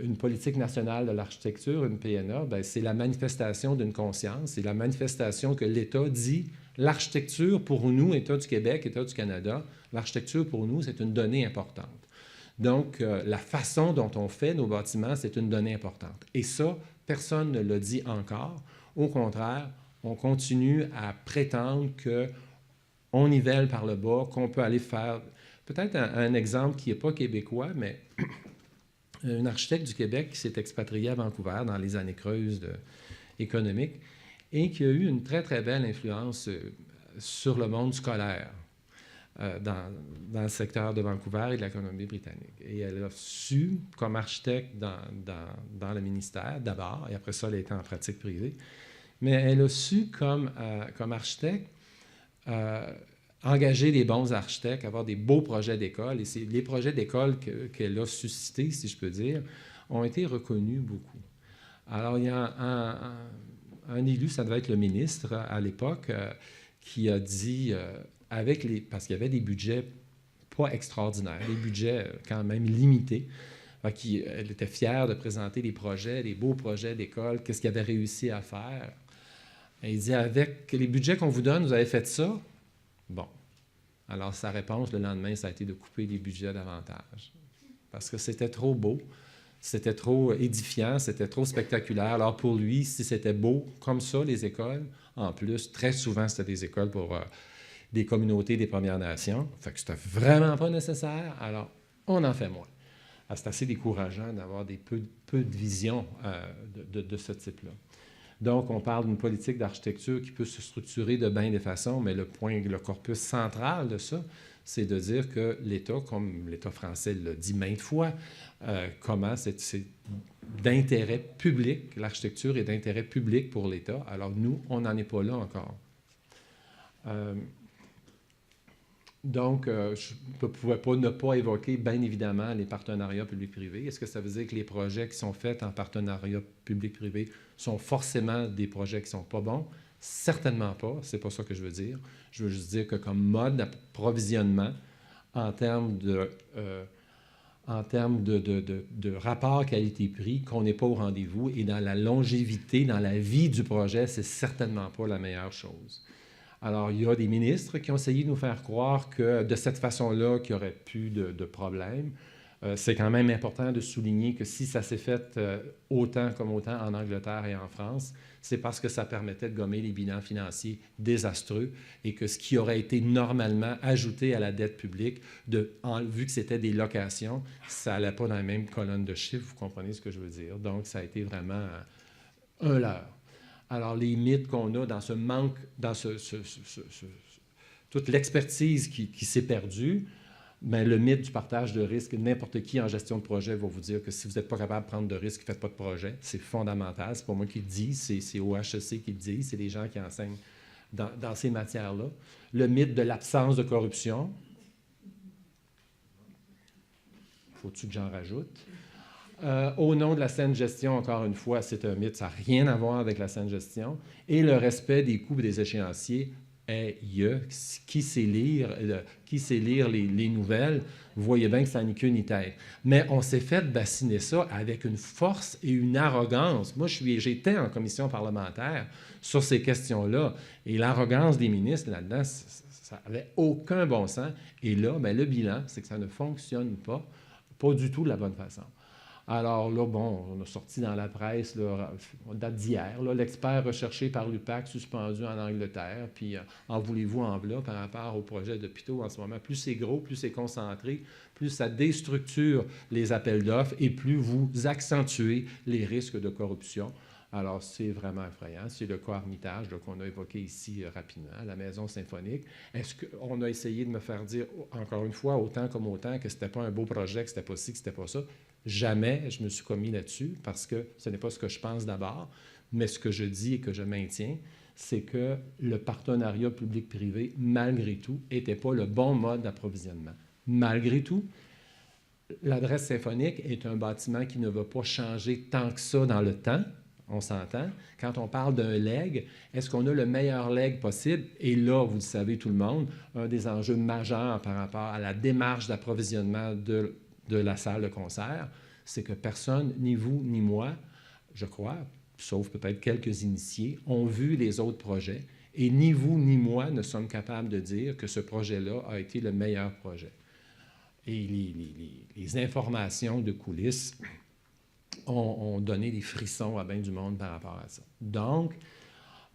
Speaker 3: une politique nationale de l'architecture, une PNA, bien, c'est la manifestation d'une conscience, c'est la manifestation que l'État dit, l'architecture pour nous, État du Québec, État du Canada, l'architecture pour nous, c'est une donnée importante. Donc, la façon dont on fait nos bâtiments, c'est une donnée importante. Et ça, personne ne l'a dit encore. Au contraire, on continue à prétendre qu'on nivelle par le bas, qu'on peut aller faire... Peut-être un exemple qui n'est pas québécois, mais un architecte du Québec qui s'est expatrié à Vancouver dans les années creuses économiques et qui a eu une très, très belle influence sur le monde scolaire dans le secteur de Vancouver et de la Colombie-Britannique. Et elle a su, comme architecte dans le ministère, d'abord, et après ça, elle a été en pratique privée, mais elle a su, comme architecte, engager des bons architectes, avoir des beaux projets d'école. Et les projets d'école qu'elle a suscités, si je peux dire, ont été reconnus beaucoup. Alors, il y a un élu, ça devait être le ministre à l'époque, qui a dit, parce qu'il y avait des budgets pas extraordinaires, des budgets quand même limités, elle était fière de présenter des beaux projets d'école, qu'est-ce qu'il avait réussi à faire. Et il dit, avec les budgets qu'on vous donne, vous avez fait ça? Bon. Alors, sa réponse le lendemain, ça a été de couper les budgets davantage. Parce que c'était trop beau, c'était trop édifiant, c'était trop spectaculaire. Alors, pour lui, si c'était beau comme ça, les écoles, en plus, très souvent, c'était des écoles pour des communautés des Premières Nations. Fait que c'était vraiment pas nécessaire. Alors, on en fait moins. Alors, c'est assez décourageant d'avoir peu de vision de ce type-là. Donc, on parle d'une politique d'architecture qui peut se structurer de bien des façons, mais le corpus central de ça, c'est de dire que l'État, comme l'État français l'a dit maintes fois, comment c'est d'intérêt public, l'architecture est d'intérêt public pour l'État. Alors, nous, on n'en est pas là encore. Donc, je ne pouvais pas ne pas évoquer, bien évidemment, les partenariats public-privé. Est-ce que ça veut dire que les projets qui sont faits en partenariat public-privé sont forcément des projets qui ne sont pas bons? Certainement pas. Ce n'est pas ça que je veux dire. Je veux juste dire que comme mode d'approvisionnement, en termes de rapport qualité-prix, qu'on n'est pas au rendez-vous, et dans la longévité, dans la vie du projet, c'est certainement pas la meilleure chose. Alors, il y a des ministres qui ont essayé de nous faire croire que de cette façon-là, qu'il n'y aurait plus de problème. C'est quand même important de souligner que si ça s'est fait autant en Angleterre et en France, c'est parce que ça permettait de gommer les bilans financiers désastreux et que ce qui aurait été normalement ajouté à la dette publique, vu que c'était des locations, ça n'allait pas dans la même colonne de chiffres, vous comprenez ce que je veux dire. Donc, ça a été vraiment un leurre. Alors, les mythes qu'on a dans ce manque, dans toute l'expertise qui s'est perdue, bien, le mythe du partage de risques, n'importe qui en gestion de projet va vous dire que si vous n'êtes pas capable de prendre de risques, faites pas de projet. C'est fondamental. C'est pas moi qui le dis, c'est au HEC qui le dit, c'est les gens qui enseignent dans ces matières-là. Le mythe de l'absence de corruption. Faut-tu que j'en rajoute? Au nom de la saine gestion, encore une fois, c'est un mythe, ça n'a rien à voir avec la saine gestion. Et le respect des coûts et des échéanciers, qui sait lire les nouvelles, vous voyez bien que ça n'est queue ni tête. Mais on s'est fait bassiner ça avec une force et une arrogance. Moi, j'étais en commission parlementaire sur ces questions-là, et l'arrogance des ministres là-dedans, ça n'avait aucun bon sens. Et là, bien, le bilan, c'est que ça ne fonctionne pas du tout de la bonne façon. Alors là, bon, on a sorti dans la presse, là, date d'hier, l'expert recherché par l'UPAC suspendu en Angleterre, puis en voulez-vous en voilà par rapport au projet d'hôpitaux en ce moment. Plus c'est gros, plus c'est concentré, plus ça déstructure les appels d'offres et plus vous accentuez les risques de corruption. Alors, c'est vraiment effrayant. C'est le cas Armitage qu'on a évoqué ici rapidement, la Maison symphonique. Est-ce qu'on a essayé de me faire dire, encore une fois, autant comme autant, que ce n'était pas un beau projet, que ce n'était pas ci, que ce n'était pas ça? Jamais je me suis commis là-dessus parce que ce n'est pas ce que je pense d'abord, mais ce que je dis et que je maintiens, c'est que le partenariat public-privé, malgré tout, n'était pas le bon mode d'approvisionnement. Malgré tout, l'adresse symphonique est un bâtiment qui ne va pas changer tant que ça dans le temps. On s'entend. Quand on parle d'un legs, est-ce qu'on a le meilleur legs possible? Et là, vous le savez tout le monde, un des enjeux majeurs par rapport à la démarche d'approvisionnement de la salle de concert, c'est que personne, ni vous ni moi, je crois, sauf peut-être quelques initiés, ont vu les autres projets. Et ni vous ni moi ne sommes capables de dire que ce projet-là a été le meilleur projet. Et les informations de coulisses ont donné des frissons à bien du monde par rapport à ça. Donc,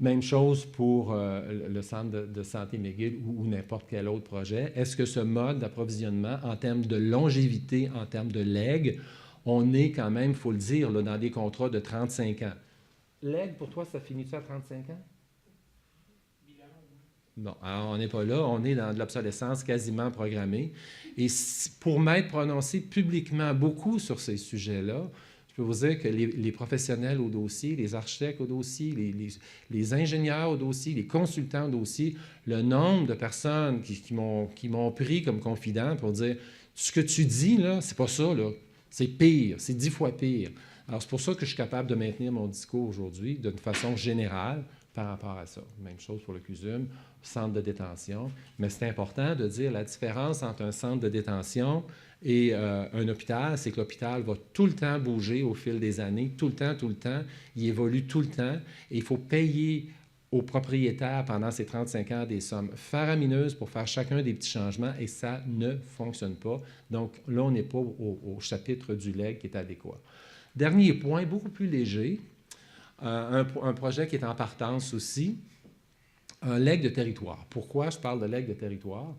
Speaker 3: même chose pour le centre de santé McGill ou n'importe quel autre projet. Est-ce que ce mode d'approvisionnement, en termes de longévité, en termes de legs, on est quand même, il faut le dire, là, dans des contrats de 35 ans. Legs, pour toi, ça finit-tu à 35 ans? Bon, alors on n'est pas là, on est dans de l'obsolescence quasiment programmée. Et pour m'être prononcé publiquement beaucoup sur ces sujets-là, je peux vous dire que les professionnels au dossier, les architectes au dossier, les ingénieurs au dossier, les consultants au dossier, le nombre de personnes qui m'ont pris comme confident pour dire « ce que tu dis, là, c'est pas ça, là. C'est pire, c'est 10 fois pire. » Alors, c'est pour ça que je suis capable de maintenir mon discours aujourd'hui d'une façon générale par rapport à ça. Même chose pour le CUSUM, centre de détention. Mais c'est important de dire la différence entre un centre de détention et un hôpital, c'est que l'hôpital va tout le temps bouger au fil des années, tout le temps, il évolue tout le temps, et il faut payer aux propriétaires pendant ces 35 ans des sommes faramineuses pour faire chacun des petits changements et ça ne fonctionne pas. Donc là, on n'est pas au chapitre du legs qui est adéquat. Dernier point, beaucoup plus léger, un projet qui est en partance aussi, un legs de territoire. Pourquoi je parle de legs de territoire?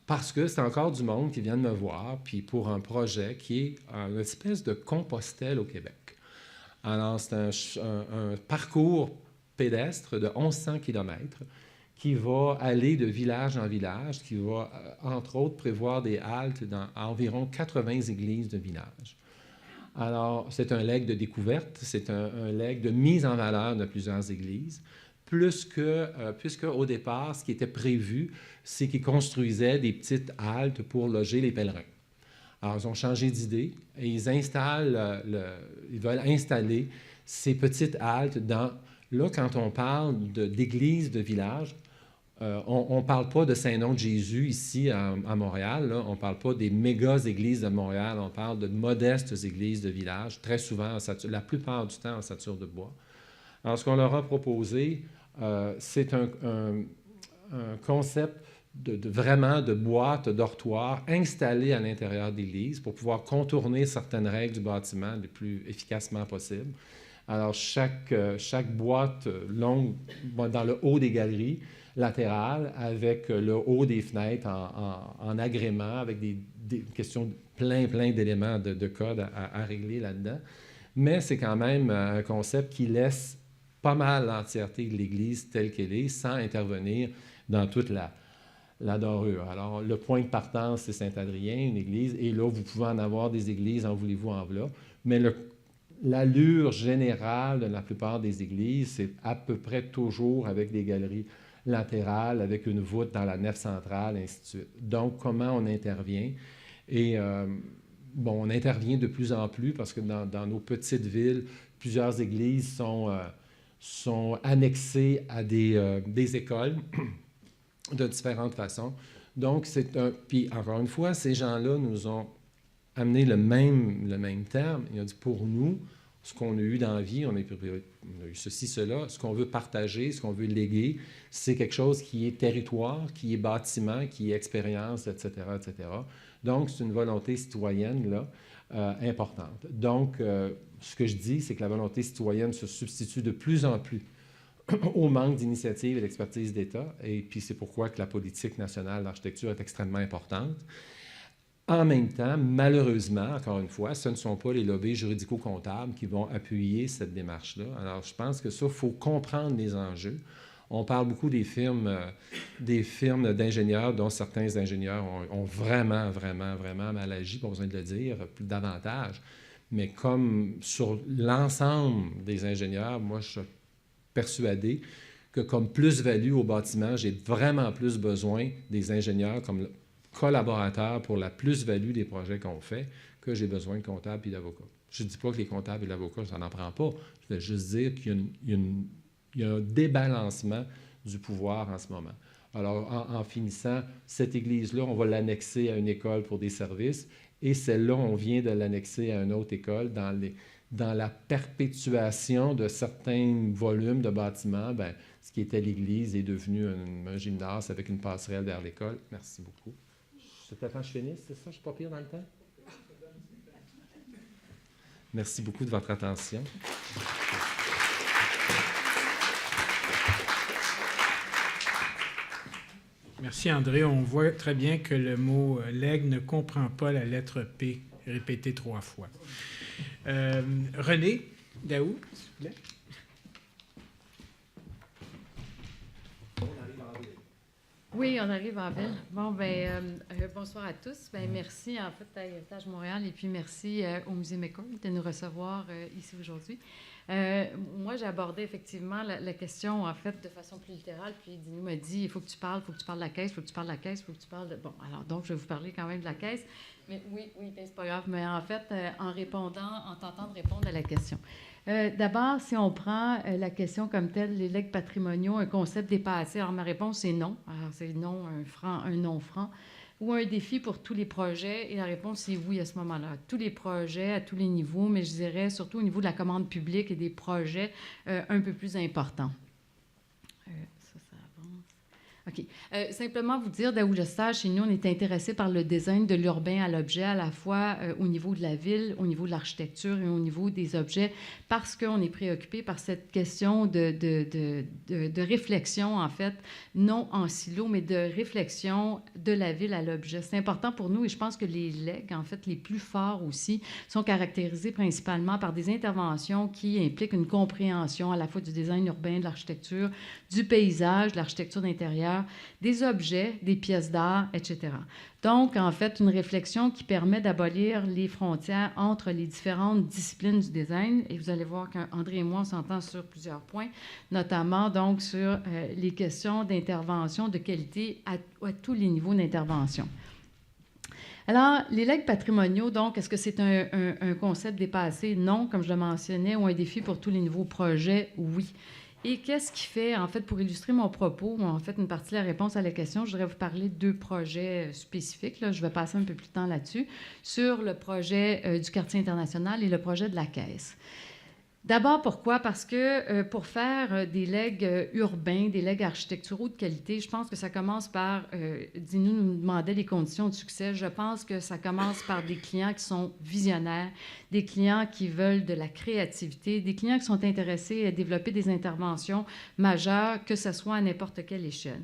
Speaker 3: Parce que c'est encore du monde qui vient de me voir, puis pour un projet qui est une espèce de Compostelle au Québec. Alors, c'est un parcours pédestre de 1100 km qui va aller de village en village, qui va, entre autres, prévoir des haltes dans environ 80 églises de village. Alors, c'est un legs de découverte, c'est un legs de mise en valeur de plusieurs églises, puisque au départ, ce qui était prévu, c'est qu'ils construisaient des petites haltes pour loger les pèlerins. Alors, ils ont changé d'idée et ils veulent installer ces petites haltes dans... Là, quand on parle d'églises de village, on ne parle pas de Saint-Nom de Jésus ici à Montréal. Là. On ne parle pas des méga églises de Montréal. On parle de modestes églises de village, très souvent, la plupart du temps, en ossature de bois. Alors, ce qu'on leur a proposé, c'est un concept vraiment de boîte dortoir installée à l'intérieur de l'église pour pouvoir contourner certaines règles du bâtiment le plus efficacement possible. Alors, chaque boîte longue dans le haut des galeries latérales avec le haut des fenêtres en agrément avec des questions, plein d'éléments de code à régler là-dedans. Mais c'est quand même un concept qui laisse pas mal l'entièreté de l'Église telle qu'elle est sans intervenir dans toute la dorure. Alors, le point de partance, c'est Saint-Adrien, une église, et là, vous pouvez en avoir des églises, en voulez-vous, en voilà. Mais l'allure générale de la plupart des églises, c'est à peu près toujours avec des galeries latérales, avec une voûte dans la nef centrale, ainsi de suite. Donc, comment on intervient? Et, on intervient de plus en plus parce que dans nos petites villes, plusieurs églises sont annexées à des écoles de différentes façons. Donc, puis encore une fois, ces gens-là nous ont amené le même terme. Il a dit, pour nous, ce qu'on a eu dans la vie, on a eu ceci, cela, ce qu'on veut partager, ce qu'on veut léguer, c'est quelque chose qui est territoire, qui est bâtiment, qui est expérience, etc., etc. Donc, c'est une volonté citoyenne, là, importante. Donc, ce que je dis, c'est que la volonté citoyenne se substitue de plus en plus au manque d'initiative et d'expertise d'État. Et puis, c'est pourquoi que la politique nationale d'architecture est extrêmement importante. En même temps, malheureusement, encore une fois, ce ne sont pas les lobbies juridico-comptables qui vont appuyer cette démarche-là. Alors, je pense que ça, il faut comprendre les enjeux. On parle beaucoup des firmes d'ingénieurs, dont certains ingénieurs ont vraiment mal agi, pas besoin de le dire, plus davantage. Mais comme sur l'ensemble des ingénieurs, moi, je suis persuadé que comme plus-value au bâtiment, j'ai vraiment plus besoin des ingénieurs comme collaborateurs pour la plus-value des projets qu'on fait que j'ai besoin de comptables et d'avocats. Je ne dis pas que les comptables et l'avocat, ça n'en prend pas. Je veux juste dire qu'il y a un débalancement du pouvoir en ce moment. Alors, en finissant, cette église-là, on va l'annexer à une école pour des services et celle-là, on vient de l'annexer à une autre école dans la perpétuation de certains volumes de bâtiments. Bien, ce qui était l'église est devenu un gymnase avec une passerelle vers l'école. Merci beaucoup. C'est le temps que je finisse, c'est ça? Je ne suis pas pire dans le temps? Merci beaucoup de votre attention.
Speaker 2: Merci André. On voit très bien que le mot « legs » ne comprend pas la lettre « P » répétée 3 fois. René Daou, s'il vous plaît.
Speaker 4: Oui, on arrive en ville. Bon, bonsoir à tous. Merci, en fait, à Héritage Montréal et puis merci au Musée McCourt de nous recevoir ici aujourd'hui. Moi, j'ai abordé effectivement la question, en fait, de façon plus littérale, puis Dino m'a dit, il faut que tu parles de la caisse, il faut que tu parles de la caisse, il faut que tu parles de... Bon, alors, donc, je vais vous parler quand même de la caisse. Mais oui, c'est pas grave, mais en fait, en tentant de répondre à la question. D'abord, si on prend la question comme telle, les legs patrimoniaux, un concept dépassé, alors ma réponse c'est non. Alors, c'est non, un non franc, ou un défi pour tous les projets, et la réponse c'est oui à ce moment-là. Tous les projets, à tous les niveaux, mais je dirais surtout au niveau de la commande publique et des projets un peu plus importants. ça avance. OK. Simplement vous dire, Daou Lestage, chez nous, on est intéressé par le design de l'urbain à l'objet, à la fois au niveau de la ville, au niveau de l'architecture et au niveau des objets, parce qu'on est préoccupé par cette question de réflexion, en fait, non en silo, mais de réflexion de la ville à l'objet. C'est important pour nous et je pense que les legs, en fait, les plus forts aussi, sont caractérisés principalement par des interventions qui impliquent une compréhension à la fois du design urbain, de l'architecture, du paysage, de l'architecture d'intérieur, des objets, des pièces d'art, etc. Donc, en fait, une réflexion qui permet d'abolir les frontières entre les différentes disciplines du design. Et vous allez voir qu'André et moi, on s'entend sur plusieurs points, notamment donc sur les questions d'intervention de qualité à tous les niveaux d'intervention. Alors, les legs patrimoniaux, donc, est-ce que c'est un concept dépassé? Non, comme je le mentionnais, ou un défi pour tous les nouveaux projets? Oui. Et qu'est-ce qui fait, en fait, pour illustrer mon propos, ou en fait une partie de la réponse à la question, je voudrais vous parler de 2 projets spécifiques. Là, je vais passer un peu plus de temps là-dessus, sur le projet du quartier international et le projet de la Caisse. D'abord, pourquoi? Parce que pour faire des legs urbains, des legs architecturaux de qualité, je pense que ça commence par, Dino nous demandait les conditions de succès, je pense que ça commence par des clients qui sont visionnaires, des clients qui veulent de la créativité, des clients qui sont intéressés à développer des interventions majeures, que ce soit à n'importe quelle échelle.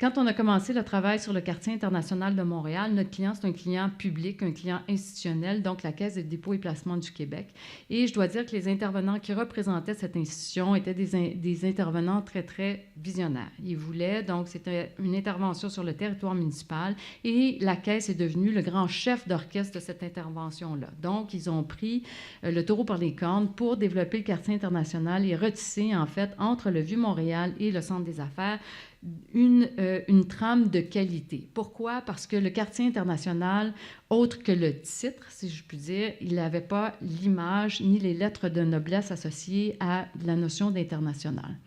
Speaker 4: Quand on a commencé le travail sur le quartier international de Montréal, notre client, c'est un client public, un client institutionnel, donc la Caisse de dépôt et placement du Québec. Et je dois dire que les intervenants qui représentaient cette institution étaient des intervenants très, très visionnaires. Ils voulaient, donc c'était une intervention sur le territoire municipal et la Caisse est devenue le grand chef d'orchestre de cette intervention-là. Donc, ils ont pris le taureau par les cornes pour développer le quartier international et retisser, en fait, entre le Vieux-Montréal et le centre des affaires, une trame de qualité. Pourquoi? Parce que le quartier international, autre que le titre, si je puis dire, il n'avait pas l'image ni les lettres de noblesse associées à la notion d'international.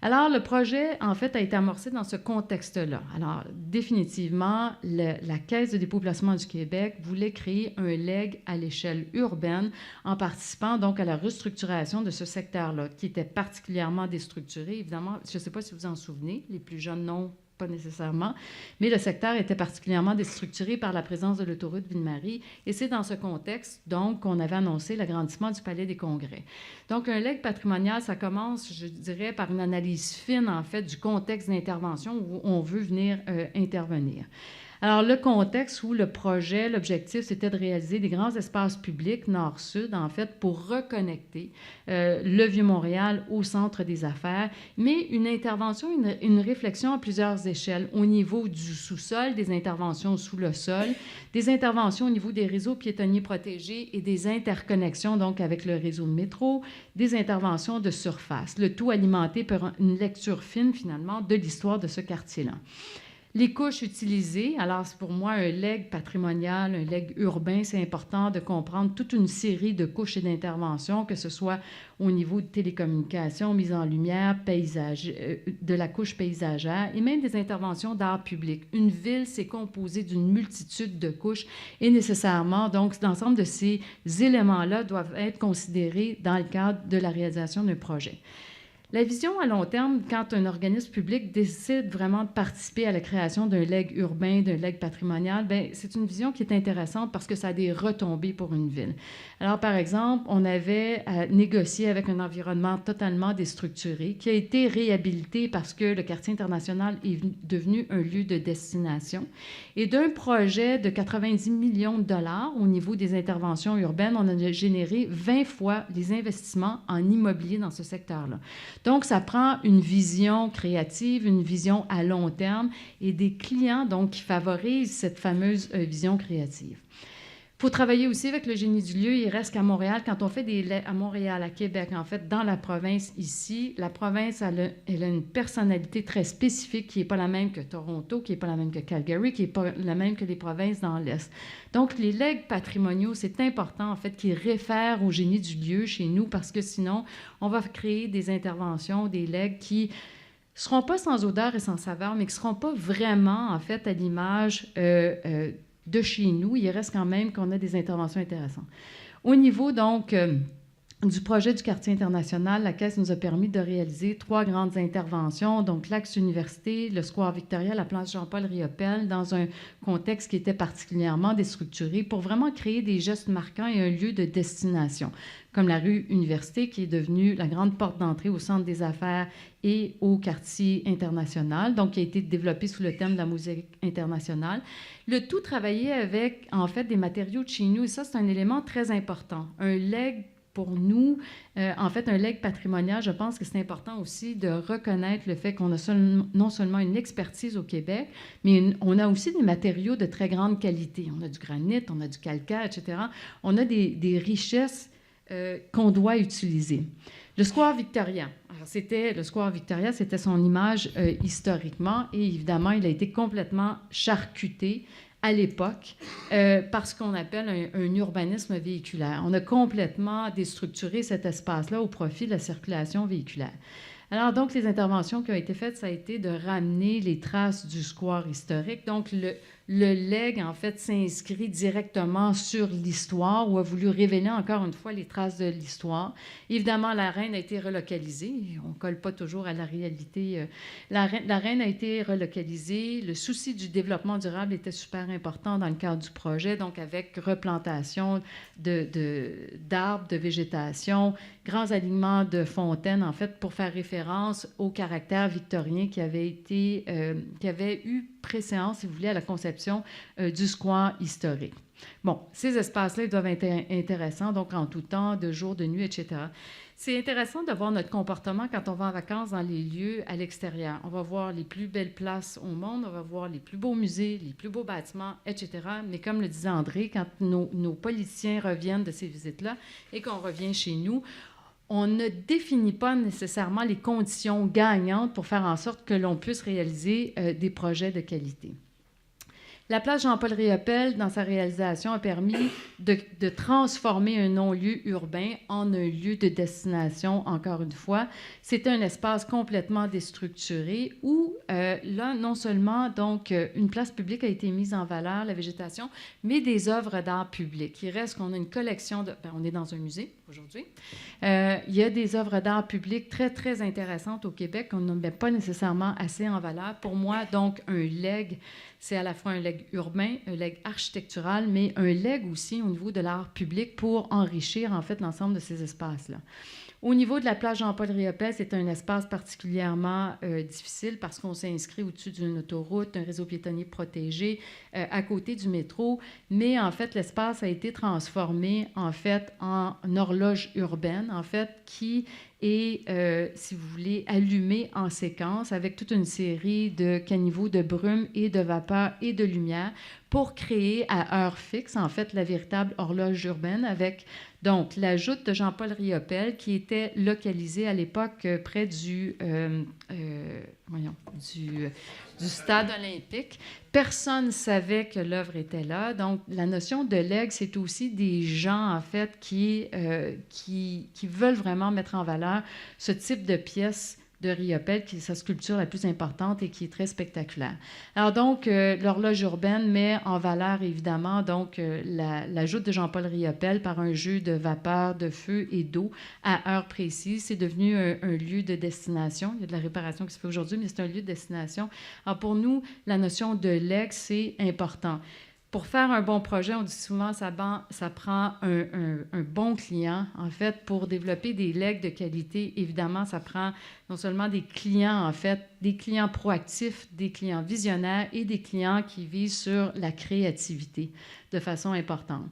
Speaker 4: Alors, le projet, en fait, a été amorcé dans ce contexte-là. Alors, définitivement, la Caisse de dépôt et placement du Québec voulait créer un leg à l'échelle urbaine en participant donc à la restructuration de ce secteur-là, qui était particulièrement déstructuré. Évidemment, je ne sais pas si vous en souvenez, les plus jeunes non, pas nécessairement, mais le secteur était particulièrement déstructuré par la présence de l'autoroute Ville-Marie, et c'est dans ce contexte, donc, qu'on avait annoncé l'agrandissement du Palais des Congrès. Donc, un leg patrimonial, ça commence, je dirais, par une analyse fine, en fait, du contexte d'intervention où on veut venir intervenir. Alors, le contexte où le projet, l'objectif, c'était de réaliser des grands espaces publics nord-sud, en fait, pour reconnecter le Vieux-Montréal au centre des affaires, mais une intervention, une réflexion à plusieurs échelles, au niveau du sous-sol, des interventions sous le sol, des interventions au niveau des réseaux piétonniers protégés et des interconnexions, donc, avec le réseau de métro, des interventions de surface, le tout alimenté par une lecture fine, finalement, de l'histoire de ce quartier-là. Les couches utilisées, alors c'est pour moi un leg patrimonial, un leg urbain, c'est important de comprendre toute une série de couches et d'interventions, que ce soit au niveau de télécommunications, mise en lumière, de la couche paysagère et même des interventions d'art public. Une ville, c'est composé d'une multitude de couches et nécessairement, donc, l'ensemble de ces éléments-là doivent être considérés dans le cadre de la réalisation d'un projet. La vision à long terme, quand un organisme public décide vraiment de participer à la création d'un leg urbain, d'un leg patrimonial, bien, c'est une vision qui est intéressante parce que ça a des retombées pour une ville. Alors, par exemple, on avait à négocier avec un environnement totalement déstructuré qui a été réhabilité parce que le quartier international est devenu un lieu de destination. Et d'un projet de 90 millions de dollars au niveau des interventions urbaines, on a généré 20 fois les investissements en immobilier dans ce secteur-là. Donc, ça prend une vision créative, une vision à long terme et des clients donc, qui favorisent cette fameuse vision créative. Il faut travailler aussi avec le génie du lieu. Il reste qu'à Montréal, quand on fait des legs à Montréal, à Québec, en fait, dans la province ici, la province, elle a une personnalité très spécifique qui n'est pas la même que Toronto, qui n'est pas la même que Calgary, qui n'est pas la même que les provinces dans l'Est. Donc, les legs patrimoniaux, c'est important, en fait, qu'ils réfèrent au génie du lieu chez nous, parce que sinon, on va créer des interventions, des legs qui ne seront pas sans odeur et sans saveur, mais qui ne seront pas vraiment, en fait, à l'image de chez nous. Il reste quand même qu'on a des interventions intéressantes. Au niveau, donc, du projet du quartier international, la Caisse nous a permis de réaliser 3 grandes interventions, donc l'Axe Université, le Square Victoria, la place Jean-Paul Riopelle, dans un contexte qui était particulièrement déstructuré pour vraiment créer des gestes marquants et un lieu de destination, comme la rue Université, qui est devenue la grande porte d'entrée au centre des affaires et au quartier international, donc qui a été développé sous le thème de la musique internationale. Le tout travaillé avec, en fait, des matériaux de chez nous, et ça, c'est un élément très important. Un legs pour nous, en fait, un legs patrimonial, je pense que c'est important aussi de reconnaître le fait qu'on a non seulement une expertise au Québec, mais on a aussi des matériaux de très grande qualité. On a du granit, on a du calcaire, etc. On a des richesses qu'on doit utiliser. Le Square Victoria. Alors, le Square Victoria, c'était son image historiquement, et évidemment, il a été complètement charcuté à l'époque par ce qu'on appelle un urbanisme véhiculaire. On a complètement déstructuré cet espace-là au profit de la circulation véhiculaire. Alors, donc, les interventions qui ont été faites, ça a été de ramener les traces du square historique. Donc, le legs, en fait, s'inscrit directement sur l'histoire ou a voulu révéler encore une fois les traces de l'histoire. Évidemment, la reine a été relocalisée. On ne colle pas toujours à la réalité. La reine a été relocalisée. Le souci du développement durable était super important dans le cadre du projet, donc avec replantation d'arbres, de végétation, grands alignements de fontaines, en fait, pour faire référence au caractère victorien qui avait eu préséance, si vous voulez, à la conception du square historique. Bon, ces espaces-là, ils doivent être intéressants, donc en tout temps, de jour, de nuit, etc. C'est intéressant de voir notre comportement quand on va en vacances dans les lieux à l'extérieur. On va voir les plus belles places au monde, on va voir les plus beaux musées, les plus beaux bâtiments, etc. Mais comme le disait André, quand nos politiciens reviennent de ces visites-là et qu'on revient chez nous, on ne définit pas nécessairement les conditions gagnantes pour faire en sorte que l'on puisse réaliser des projets de qualité. La place Jean-Paul Riopelle, dans sa réalisation, a permis de transformer un non-lieu urbain en un lieu de destination, encore une fois. C'était un espace complètement déstructuré où, là, non seulement donc, une place publique a été mise en valeur, la végétation, mais des œuvres d'art public. Il reste qu'on a une collection de... on est dans un musée aujourd'hui. Il y a des œuvres d'art public très, très intéressantes au Québec qu'on ne met pas nécessairement assez en valeur. Pour moi, donc, un legs, c'est à la fois un legs urbain, un legs architectural, mais un legs aussi au niveau de l'art public pour enrichir, en fait, l'ensemble de ces espaces-là. Au niveau de la place Jean-Paul Riopelle, c'est un espace particulièrement difficile parce qu'on s'inscrit au-dessus d'une autoroute, un réseau piétonnier protégé, à côté du métro. Mais en fait, l'espace a été transformé en fait en horloge urbaine, en fait, qui est, si vous voulez, allumée en séquence avec toute une série de caniveaux de brume et de vapeur et de lumière pour créer à heure fixe, en fait, la véritable horloge urbaine avec donc la joute de Jean-Paul Riopelle qui était localisée à l'époque près du stade olympique. Personne ne savait que l'œuvre était là. Donc, la notion de legs, c'est aussi des gens, en fait, qui veulent vraiment mettre en valeur ce type de pièce de Riopelle, qui est sa sculpture la plus importante et qui est très spectaculaire. Alors donc, l'horloge urbaine met en valeur, évidemment, donc la joute de Jean-Paul Riopelle par un jeu de vapeur, de feu et d'eau à heure précise. C'est devenu un lieu de destination. Il y a de la réparation qui se fait aujourd'hui, mais c'est un lieu de destination. Alors pour nous, la notion de legs, c'est important. Pour faire un bon projet, on dit souvent ça prend un bon client. En fait, pour développer des legs de qualité, évidemment, ça prend non seulement des clients, en fait, des clients proactifs, des clients visionnaires et des clients qui visent sur la créativité de façon importante.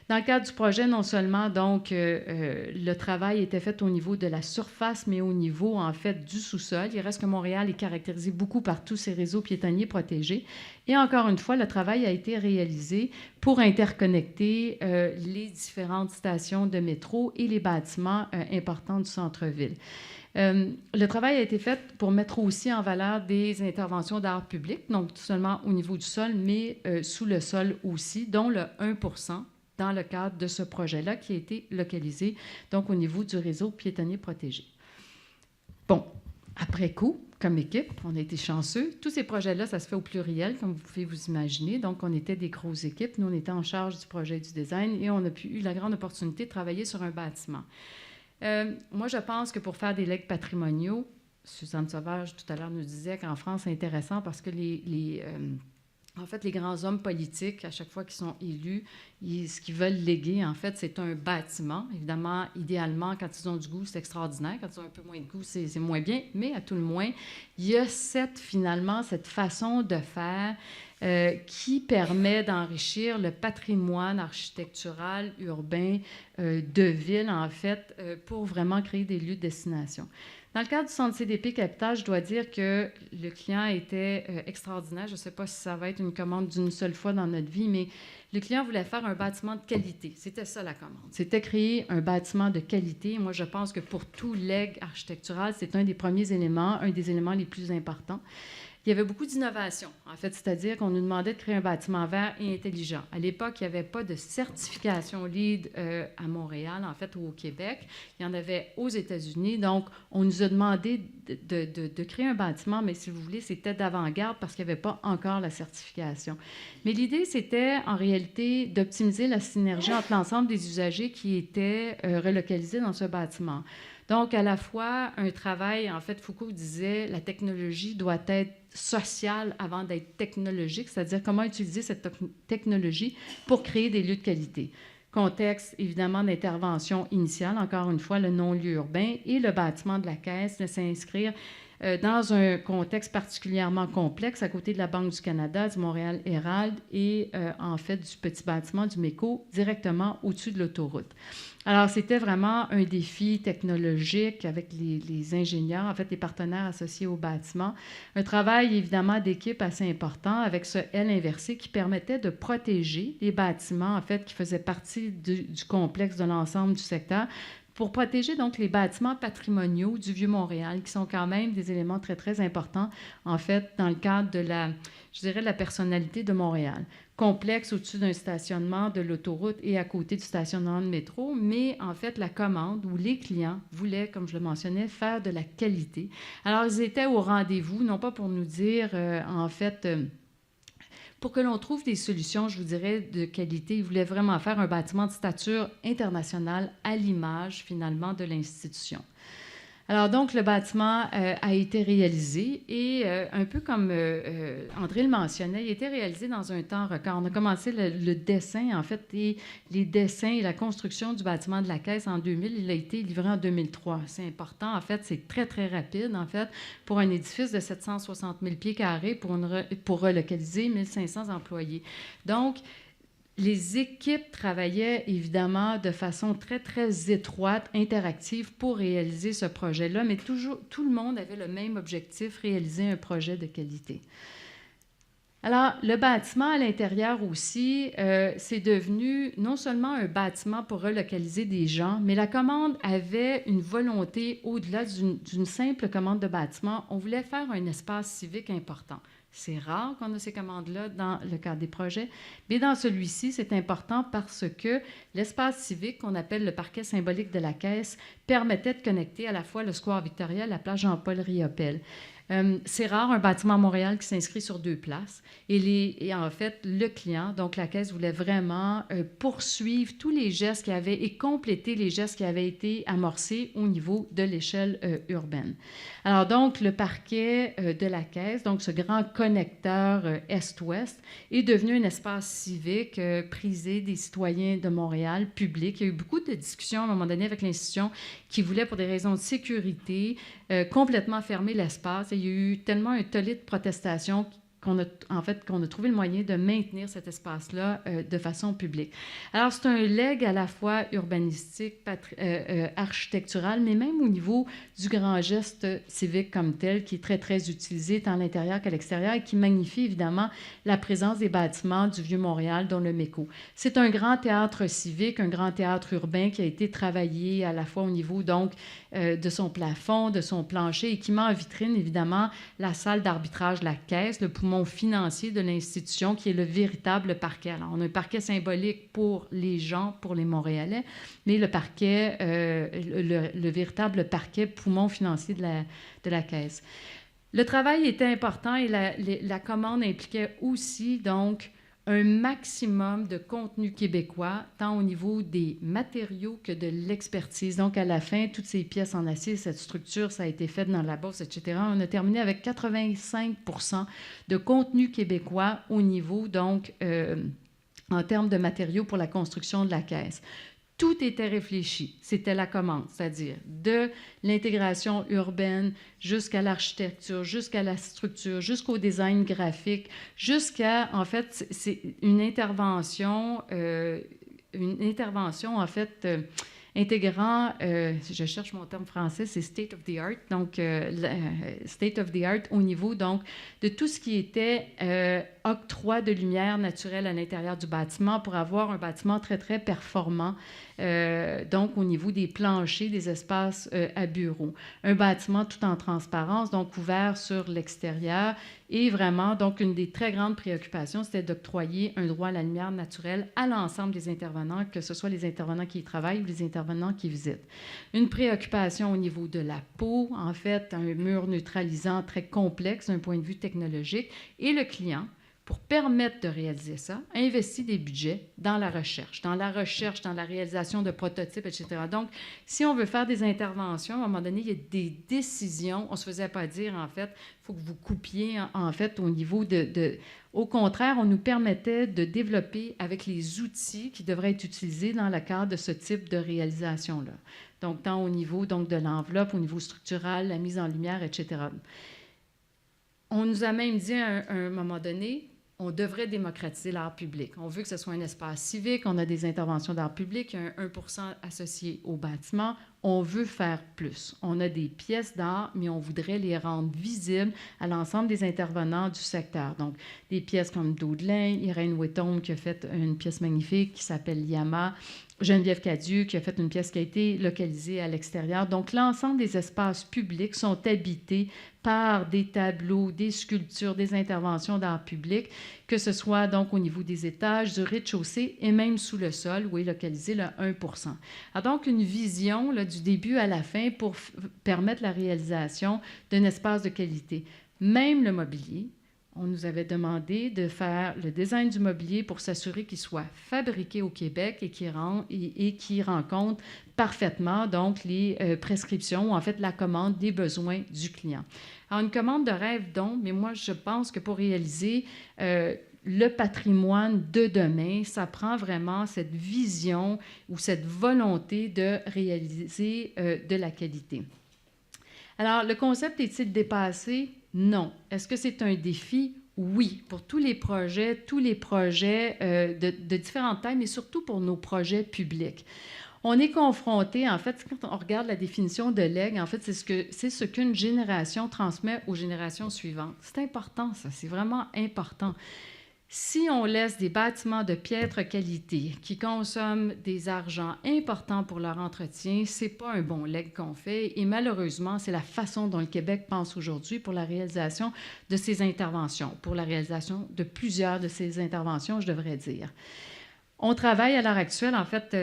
Speaker 4: Dans le cadre du projet, non seulement, donc, le travail était fait au niveau de la surface, mais au niveau, en fait, du sous-sol. Il reste que Montréal est caractérisé beaucoup par tous ces réseaux piétonniers protégés. Et encore une fois, le travail a été réalisé pour interconnecter les différentes stations de métro et les bâtiments importants du centre-ville. Le travail a été fait pour mettre aussi en valeur des interventions d'art public, donc non seulement au niveau du sol, mais sous le sol aussi, dont le 1% dans le cadre de ce projet-là qui a été localisé donc au niveau du réseau piétonnier protégé. Bon, après coup, comme équipe, on a été chanceux. Tous ces projets-là, ça se fait au pluriel, comme vous pouvez vous imaginer. Donc, on était des grosses équipes. Nous, on était en charge du projet du design et on a eu la grande opportunité de travailler sur un bâtiment. Moi, je pense que pour faire des legs patrimoniaux, Suzanne Sauvage, tout à l'heure, nous disait qu'en France, c'est intéressant parce que en fait, les grands hommes politiques, à chaque fois qu'ils sont élus, ce qu'ils veulent léguer, en fait, c'est un bâtiment. Évidemment, idéalement, quand ils ont du goût, c'est extraordinaire. Quand ils ont un peu moins de goût, c'est moins bien. Mais à tout le moins, il y a finalement, cette façon de faire qui permet d'enrichir le patrimoine architectural, urbain, de ville, en fait, pour vraiment créer des lieux de destination. Dans le cadre du Centre CDP Capital, je dois dire que le client était extraordinaire. Je ne sais pas si ça va être une commande d'une seule fois dans notre vie, mais le client voulait faire un bâtiment de qualité. C'était ça la commande. C'était créer un bâtiment de qualité. Moi, je pense que pour tout legs architectural, c'est un des premiers éléments, un des éléments les plus importants. Il y avait beaucoup d'innovation, en fait, c'est-à-dire qu'on nous demandait de créer un bâtiment vert et intelligent. À l'époque, il n'y avait pas de certification LEED à Montréal, en fait, ou au Québec. Il y en avait aux États-Unis. Donc, on nous a demandé de créer un bâtiment, mais si vous voulez, c'était d'avant-garde parce qu'il n'y avait pas encore la certification. Mais l'idée, c'était, en réalité, d'optimiser la synergie entre l'ensemble des usagers qui étaient relocalisés dans ce bâtiment. Donc, à la fois, un travail, en fait, Foucault disait, la technologie doit être sociale avant d'être technologique, c'est-à-dire comment utiliser cette technologie pour créer des lieux de qualité. Contexte, évidemment, d'intervention initiale, encore une fois, le non-lieu urbain et le bâtiment de la Caisse de s'inscrire dans un contexte particulièrement complexe à côté de la Banque du Canada, du Montréal Herald et, en fait, du petit bâtiment du MECO directement au-dessus de l'autoroute. Alors, c'était vraiment un défi technologique avec les ingénieurs, en fait, les partenaires associés au bâtiment. Un travail, évidemment, d'équipe assez important avec ce L inversé qui permettait de protéger les bâtiments, en fait, qui faisaient partie du complexe de l'ensemble du secteur, pour protéger donc les bâtiments patrimoniaux du Vieux-Montréal, qui sont quand même des éléments très, très importants, en fait, dans le cadre de la personnalité de Montréal. Complexe au-dessus d'un stationnement de l'autoroute et à côté du stationnement de métro, mais en fait, la commande où les clients voulaient, comme je le mentionnais, faire de la qualité. Alors, ils étaient au rendez-vous, non pas pour nous dire, en fait, pour que l'on trouve des solutions, je vous dirais, de qualité. Ils voulaient vraiment faire un bâtiment de stature internationale à l'image, finalement, de l'institution. Alors, donc, le bâtiment a été réalisé et un peu comme André le mentionnait, il a été réalisé dans un temps record. On a commencé le dessin, en fait, et les dessins et la construction du bâtiment de la Caisse en 2000. Il a été livré en 2003. C'est important, en fait, c'est très, très rapide, en fait, pour un édifice de 760 000 pieds carrés pour relocaliser 1 500 employés. Donc, les équipes travaillaient évidemment de façon très, très étroite, interactive pour réaliser ce projet-là, mais toujours, tout le monde avait le même objectif, réaliser un projet de qualité. Alors, le bâtiment à l'intérieur aussi, c'est devenu non seulement un bâtiment pour relocaliser des gens, mais la commande avait une volonté au-delà d'une simple commande de bâtiment. On voulait faire un espace civique important. C'est rare qu'on a ces commandes-là dans le cadre des projets, mais dans celui-ci, c'est important parce que l'espace civique, qu'on appelle le parquet symbolique de la Caisse, permettait de connecter à la fois le square Victoria et la place Jean-Paul Riopelle. C'est rare un bâtiment à Montréal qui s'inscrit sur 2 places. Et en fait, le client, donc la Caisse, voulait vraiment poursuivre tous les gestes qui avaient et compléter les gestes qui avaient été amorcés au niveau de l'échelle urbaine. Alors donc, le parquet de la Caisse, donc ce grand connecteur Est-Ouest, est devenu un espace civique prisé des citoyens de Montréal, public. Il y a eu beaucoup de discussions à un moment donné avec l'institution qui voulait, pour des raisons de sécurité, complètement fermer l'espace. Et il y a eu tellement un tollé de protestation qu'on a trouvé le moyen de maintenir cet espace-là de façon publique. Alors, c'est un legs à la fois urbanistique, architectural, mais même au niveau du grand geste civique comme tel, qui est très, très utilisé tant à l'intérieur qu'à l'extérieur et qui magnifie évidemment la présence des bâtiments du Vieux-Montréal, dont le MECO. C'est un grand théâtre civique, un grand théâtre urbain qui a été travaillé à la fois au niveau, donc, de son plafond, de son plancher, et qui met en vitrine, évidemment, la salle d'arbitrage de la Caisse, le poumon financier de l'institution, qui est le véritable parquet. Alors, on a un parquet symbolique pour les gens, pour les Montréalais, mais le parquet, le véritable parquet poumon financier de la Caisse. Le travail était important et la commande impliquait aussi, donc, un maximum de contenu québécois, tant au niveau des matériaux que de l'expertise. Donc, à la fin, toutes ces pièces en acier, cette structure, ça a été fait dans la bourse, etc. On a terminé avec 85 % de contenu québécois au niveau, donc, en termes de matériaux pour la construction de la caisse. Tout était réfléchi. C'était la commande, c'est-à-dire de l'intégration urbaine jusqu'à l'architecture, jusqu'à la structure, jusqu'au design graphique, jusqu'à, en fait, c'est une intervention, en fait, intégrant, je cherche mon terme français, c'est state of the art, donc state of the art au niveau donc de tout ce qui était octroi de lumière naturelle à l'intérieur du bâtiment pour avoir un bâtiment très, très performant, donc au niveau des planchers, des espaces à bureaux. Un bâtiment tout en transparence, donc ouvert sur l'extérieur. Et vraiment, donc, une des très grandes préoccupations, c'était d'octroyer un droit à la lumière naturelle à l'ensemble des intervenants, que ce soit les intervenants qui y travaillent ou les intervenants qui visitent. Une préoccupation au niveau de la peau, en fait, un mur neutralisant très complexe d'un point de vue technologique. Et le client, pour permettre de réaliser ça, investit des budgets dans la recherche, dans la réalisation de prototypes, etc. Donc, si on veut faire des interventions, à un moment donné, il y a des décisions. On ne se faisait pas dire, en fait, il faut que vous coupiez, en fait, au niveau de... Au contraire, on nous permettait de développer avec les outils qui devraient être utilisés dans le cadre de ce type de réalisation-là. Donc, tant au niveau donc, de l'enveloppe, au niveau structural, la mise en lumière, etc. On nous a même dit à un moment donné, on devrait démocratiser l'art public. On veut que ce soit un espace civique, on a des interventions d'art public, il y a un 1% associé au bâtiment. On veut faire plus. On a des pièces d'art, mais on voudrait les rendre visibles à l'ensemble des intervenants du secteur. Donc, des pièces comme Daudelin, Irène Wetton qui a fait une pièce magnifique qui s'appelle Yama, Geneviève Cadieux qui a fait une pièce qui a été localisée à l'extérieur. Donc, l'ensemble des espaces publics sont habités par des tableaux, des sculptures, des interventions d'art public, que ce soit donc au niveau des étages, du rez-de-chaussée et même sous le sol où est localisé le 1%. Alors donc, une vision là, du début à la fin pour permettre la réalisation d'un espace de qualité. Même le mobilier, on nous avait demandé de faire le design du mobilier pour s'assurer qu'il soit fabriqué au Québec et qui rencontre parfaitement donc les prescriptions, ou en fait la commande des besoins du client. Alors, une commande de rêve donc, mais moi je pense que pour réaliser le patrimoine de demain, ça prend vraiment cette vision ou cette volonté de réaliser de la qualité. Alors, le concept est-il dépassé? Non. Est-ce que c'est un défi? Oui, pour tous les projets de différentes tailles, mais surtout pour nos projets publics. On est confronté, en fait, quand on regarde la définition de legs, en fait, c'est ce qu'une génération transmet aux générations suivantes. C'est important, ça, c'est vraiment important. Si on laisse des bâtiments de piètre qualité qui consomment des argents importants pour leur entretien, c'est pas un bon legs qu'on fait. Et malheureusement, c'est la façon dont le Québec pense aujourd'hui pour la réalisation de ces interventions, pour la réalisation de plusieurs de ces interventions, je devrais dire. On travaille à l'heure actuelle, en fait,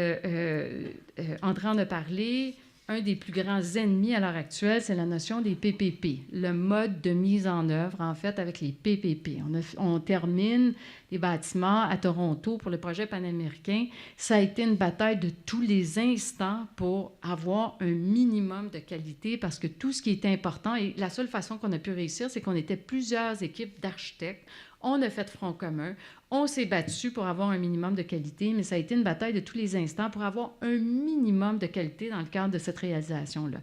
Speaker 4: André en a parlé, un des plus grands ennemis à l'heure actuelle, c'est la notion des PPP, le mode de mise en œuvre, en fait, avec les PPP. On termine les bâtiments à Toronto pour le projet panaméricain. Ça a été une bataille de tous les instants pour avoir un minimum de qualité parce que tout ce qui était important, et la seule façon qu'on a pu réussir, c'est qu'on était plusieurs équipes d'architectes. On a fait front commun. On s'est battu pour avoir un minimum de qualité, mais ça a été une bataille de tous les instants pour avoir un minimum de qualité dans le cadre de cette réalisation-là.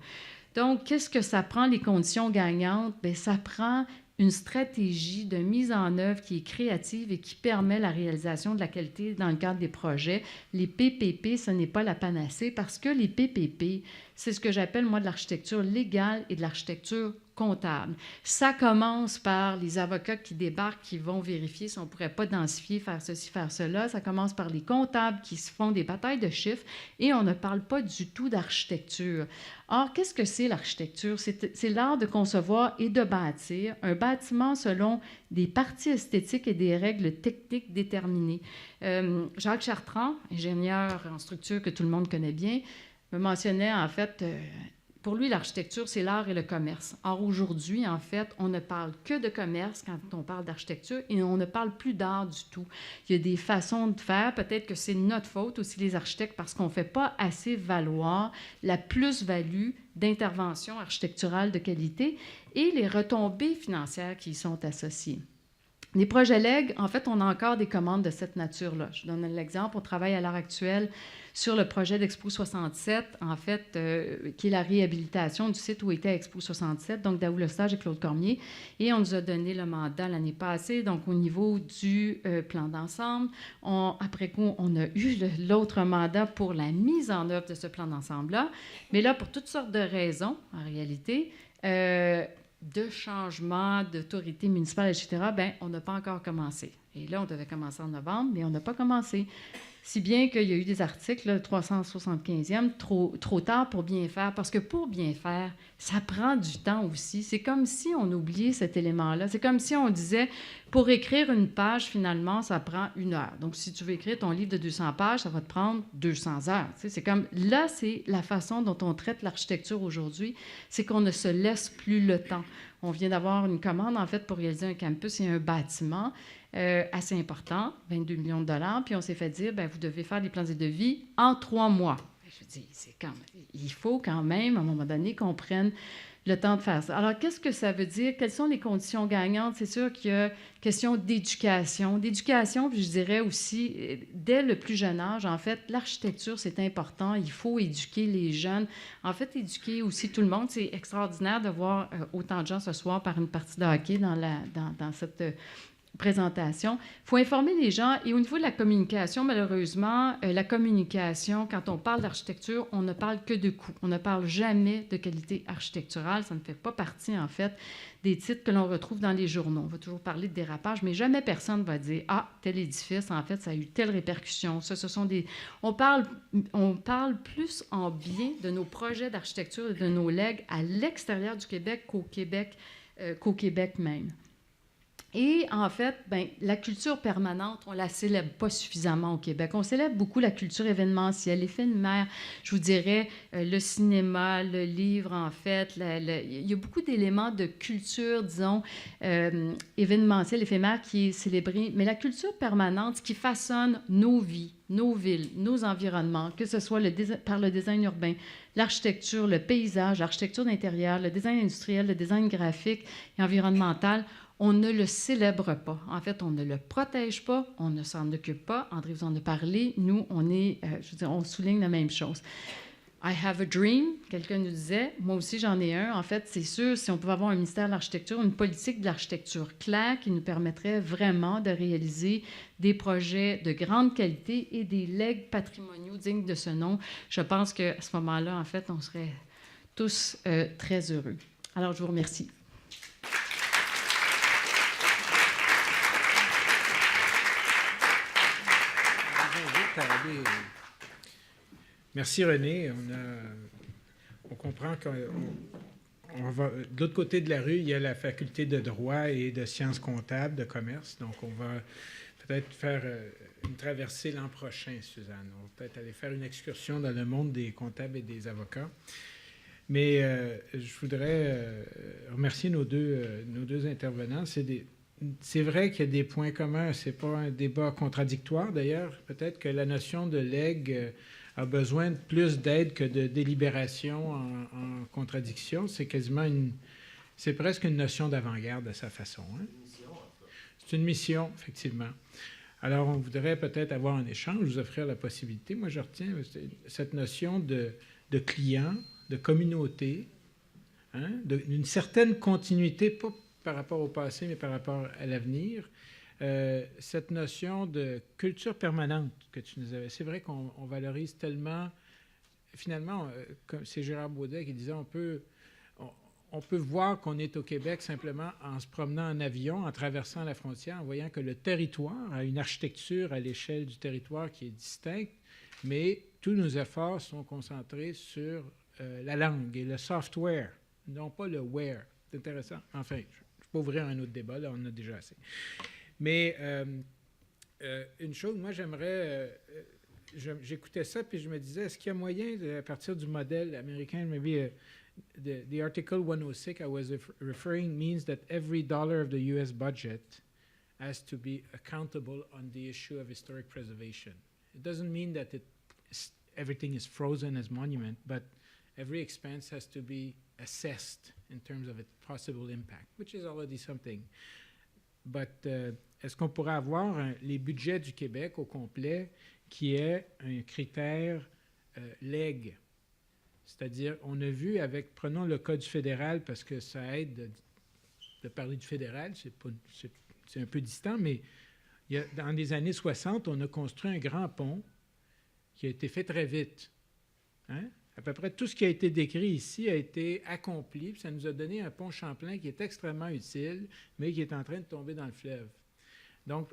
Speaker 4: Donc, qu'est-ce que ça prend, les conditions gagnantes? Bien, ça prend une stratégie de mise en œuvre qui est créative et qui permet la réalisation de la qualité dans le cadre des projets. Les PPP, ce n'est pas la panacée parce que les PPP, c'est ce que j'appelle, moi, de l'architecture légale et de l'architecture comptable. Ça commence par les avocats qui débarquent, qui vont vérifier si on ne pourrait pas densifier, faire ceci, faire cela. Ça commence par les comptables qui se font des batailles de chiffres et on ne parle pas du tout d'architecture. Or, qu'est-ce que c'est l'architecture? C'est l'art de concevoir et de bâtir un bâtiment selon des parties esthétiques et des règles techniques déterminées. Jacques Chartrand, ingénieur en structure que tout le monde connaît bien, me mentionnait en fait pour lui, l'architecture, c'est l'art et le commerce. Or, aujourd'hui, en fait, on ne parle que de commerce quand on parle d'architecture et on ne parle plus d'art du tout. Il y a des façons de faire. Peut-être que c'est notre faute aussi, les architectes, parce qu'on ne fait pas assez valoir la plus-value d'intervention architecturale de qualité et les retombées financières qui y sont associées. Les projets LEG, en fait, on a encore des commandes de cette nature-là. Je donne l'exemple. On travaille à l'heure actuelle sur le projet d'Expo 67, en fait, qui est la réhabilitation du site où était Expo 67, donc Daou-Lestage et Claude Cormier. Et on nous a donné le mandat l'année passée, donc au niveau du plan d'ensemble. Après coup, on a eu l'autre mandat pour la mise en œuvre de ce plan d'ensemble-là. Mais là, pour toutes sortes de raisons, en réalité, de changement d'autorité municipale, etc., bien, on n'a pas encore commencé. Et là, on devait commencer en novembre, mais on n'a pas commencé. Si bien qu'il y a eu des articles, le 375e, trop tard pour bien faire, parce que pour bien faire, ça prend du temps aussi. C'est comme si on oubliait cet élément-là. C'est comme si on disait, pour écrire une page, finalement, ça prend 1 heure. Donc, si tu veux écrire ton livre de 200 pages, ça va te prendre 200 heures. Tu sais, c'est comme, là, c'est la façon dont on traite l'architecture aujourd'hui, c'est qu'on ne se laisse plus le temps. On vient d'avoir une commande, en fait, pour réaliser un campus et un bâtiment assez important, 22 millions de dollars, puis on s'est fait dire, bien, vous devez faire des plans et devis en 3 mois. Je dis, il faut quand même, à un moment donné, qu'on prenne le temps de faire ça. Alors, qu'est-ce que ça veut dire? Quelles sont les conditions gagnantes? C'est sûr qu'il y a question d'éducation. D'éducation, puis je dirais aussi, dès le plus jeune âge, en fait, l'architecture, c'est important. Il faut éduquer les jeunes. En fait, éduquer aussi tout le monde. C'est extraordinaire de voir autant de gens ce soir par une partie de hockey dans cette présentation. Il faut informer les gens. Et au niveau de la communication, malheureusement, la communication, quand on parle d'architecture, on ne parle que de coûts. On ne parle jamais de qualité architecturale. Ça ne fait pas partie, en fait, des titres que l'on retrouve dans les journaux. On va toujours parler de dérapage, mais jamais personne ne va dire « Ah, tel édifice, en fait, ça a eu telle répercussion. » Ça, ce sont des... On parle plus en bien de nos projets d'architecture et de nos legs à l'extérieur du Québec qu'au Québec même. Et en fait, bien, la culture permanente, on ne la célèbre pas suffisamment au Québec. On célèbre beaucoup la culture événementielle, l'éphémère, je vous dirais, le cinéma, le livre, en fait. Il y a beaucoup d'éléments de culture, disons, événementielle, éphémère, qui est célébrée. Mais la culture permanente, qui façonne nos vies, nos villes, nos environnements, que ce soit par le design urbain, l'architecture, le paysage, l'architecture d'intérieur, le design industriel, le design graphique et environnemental, on ne le célèbre pas. En fait, on ne le protège pas, on ne s'en occupe pas. André vous en a parlé. Nous, on souligne la même chose. I have a dream, quelqu'un nous disait. Moi aussi, j'en ai un. En fait, c'est sûr, si on pouvait avoir un ministère de l'architecture, une politique de l'architecture claire qui nous permettrait vraiment de réaliser des projets de grande qualité et des legs patrimoniaux dignes de ce nom, je pense qu'à ce moment-là, en fait, on serait tous très heureux. Alors, je vous remercie.
Speaker 2: Merci René. On comprend qu'on va de l'autre côté de la rue, il y a la faculté de droit et de sciences comptables, de commerce. Donc, on va peut-être faire une traversée l'an prochain, Suzanne. On va peut-être aller faire une excursion dans le monde des comptables et des avocats. Mais je voudrais remercier nos deux intervenants. C'est vrai qu'il y a des points communs. Ce n'est pas un débat contradictoire, d'ailleurs. Peut-être que la notion de legs a besoin de plus d'aide que de délibération en contradiction. C'est presque une notion d'avant-garde à sa façon. Hein? C'est une mission, effectivement. Alors, on voudrait peut-être avoir un échange, vous offrir la possibilité. Moi, je retiens cette notion de client, de communauté, hein? D'une certaine continuité, pas par rapport au passé, mais par rapport à l'avenir. Cette notion de culture permanente que tu nous avais, c'est vrai qu'on valorise tellement, finalement, comme c'est Gérard Baudet qui disait, on peut voir qu'on est au Québec simplement en se promenant en avion, en traversant la frontière, en voyant que le territoire a une architecture à l'échelle du territoire qui est distincte, mais tous nos efforts sont concentrés sur la langue et le software, non pas le where. C'est intéressant. Enfin, je peux ouvrir un autre débat, là, on en a déjà assez. Mais une chose, moi, j'aimerais... j'écoutais ça, puis je me disais, est-ce qu'il y a moyen, à partir du modèle américain, maybe the Article 106 I was referring means that every dollar of the U.S. budget has to be accountable on the issue of historic preservation. It doesn't mean that everything is frozen as monument, but every expense has to be assessed in terms of its possible impact, which is already something. But est-ce qu'on pourrait avoir les budgets du Québec au complet qui est un critère LEG? C'est-à-dire, on a vu avec, prenons le cas du fédéral parce que ça aide de parler du fédéral, c'est un peu distant, mais dans les années 60, on a construit un grand pont qui a été fait très vite. Hein? À peu près tout ce qui a été décrit ici a été accompli, puis ça nous a donné un pont Champlain qui est extrêmement utile, mais qui est en train de tomber dans le fleuve. Donc,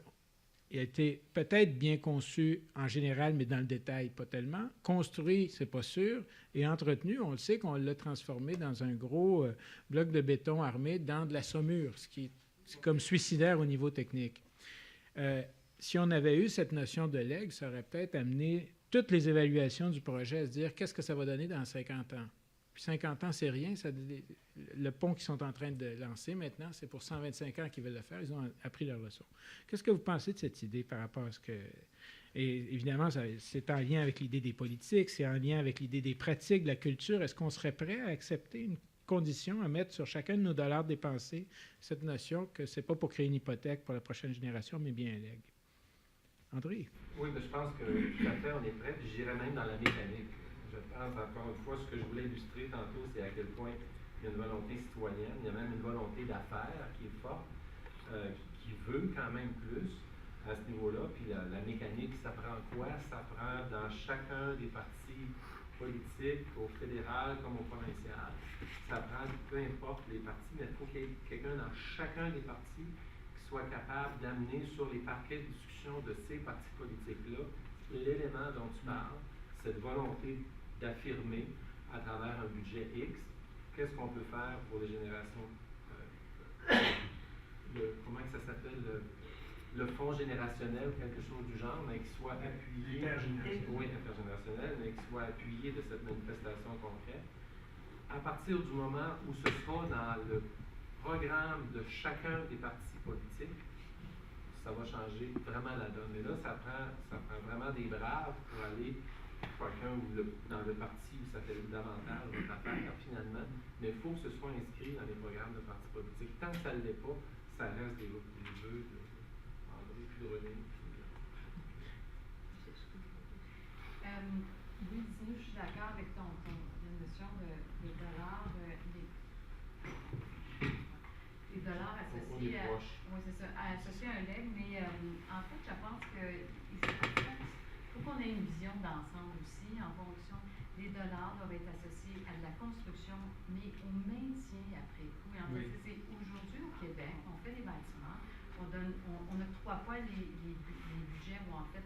Speaker 2: il a été peut-être bien conçu en général, mais dans le détail, pas tellement. Construit, c'est pas sûr. Et entretenu, on le sait qu'on l'a transformé dans un gros bloc de béton armé dans de la saumure, ce qui est comme suicidaire au niveau technique. Si on avait eu cette notion de legs, ça aurait peut-être amené toutes les évaluations du projet à se dire qu'est-ce que ça va donner dans 50 ans. Puis 50 ans, c'est rien. Le pont qu'ils sont en train de lancer maintenant, c'est pour 125 ans qu'ils veulent le faire. Ils ont appris leur leçon. Qu'est-ce que vous pensez de cette idée par rapport à ce que... Et évidemment, c'est en lien avec l'idée des politiques, c'est en lien avec l'idée des pratiques, de la culture. Est-ce qu'on serait prêt à accepter une condition, à mettre sur chacun de nos dollars dépensés cette notion que ce n'est pas pour créer une hypothèque pour la prochaine génération, mais bien un legs? André?
Speaker 3: Oui, mais je pense que tout à fait, on est prêt. Puis j'irais même dans la mécanique. Je pense, encore une fois, ce que je voulais illustrer tantôt, c'est à quel point il y a une volonté citoyenne, il y a même une volonté d'affaires qui est forte, qui veut quand même plus à ce niveau-là. Puis la mécanique, ça prend quoi? Ça prend dans chacun des partis politiques, au fédéral comme au provincial. Ça prend, peu importe les partis, mais il faut qu'il y ait quelqu'un dans chacun des partis qui soit capable d'amener sur les parquets de discussion de ces partis politiques-là l'élément dont tu parles, cette volonté d'affirmer à travers un budget X, qu'est-ce qu'on peut faire pour les générations, comment que ça s'appelle, le fonds générationnel ou quelque chose du genre, mais qui soit appuyé, intergénérationnel, mais qui soit appuyé de cette manifestation concrète. À partir du moment où ce sera dans le programme de chacun des partis politiques, ça va changer vraiment la donne. Mais là, ça prend vraiment des braves pour aller chacun dans le parti où ça fait davantage votre affaire finalement, mais il faut que ce soit inscrit dans les programmes de partis politiques. Tant que ça ne l'est pas, ça reste des vœux de André puis de René.
Speaker 4: Oui, dis-nous, je suis d'accord avec la notion des dollars, les dollars associés à... Oui, c'est ça, associés à un leg, mais en fait, je pense qu'il faut qu'on ait une vision d'ensemble aussi, en fonction des dollars doivent être associés à de la construction, mais au maintien après coup. Et en fait, c'est aujourd'hui au Québec, on fait des bâtiments, on octroie pas les budgets ou en fait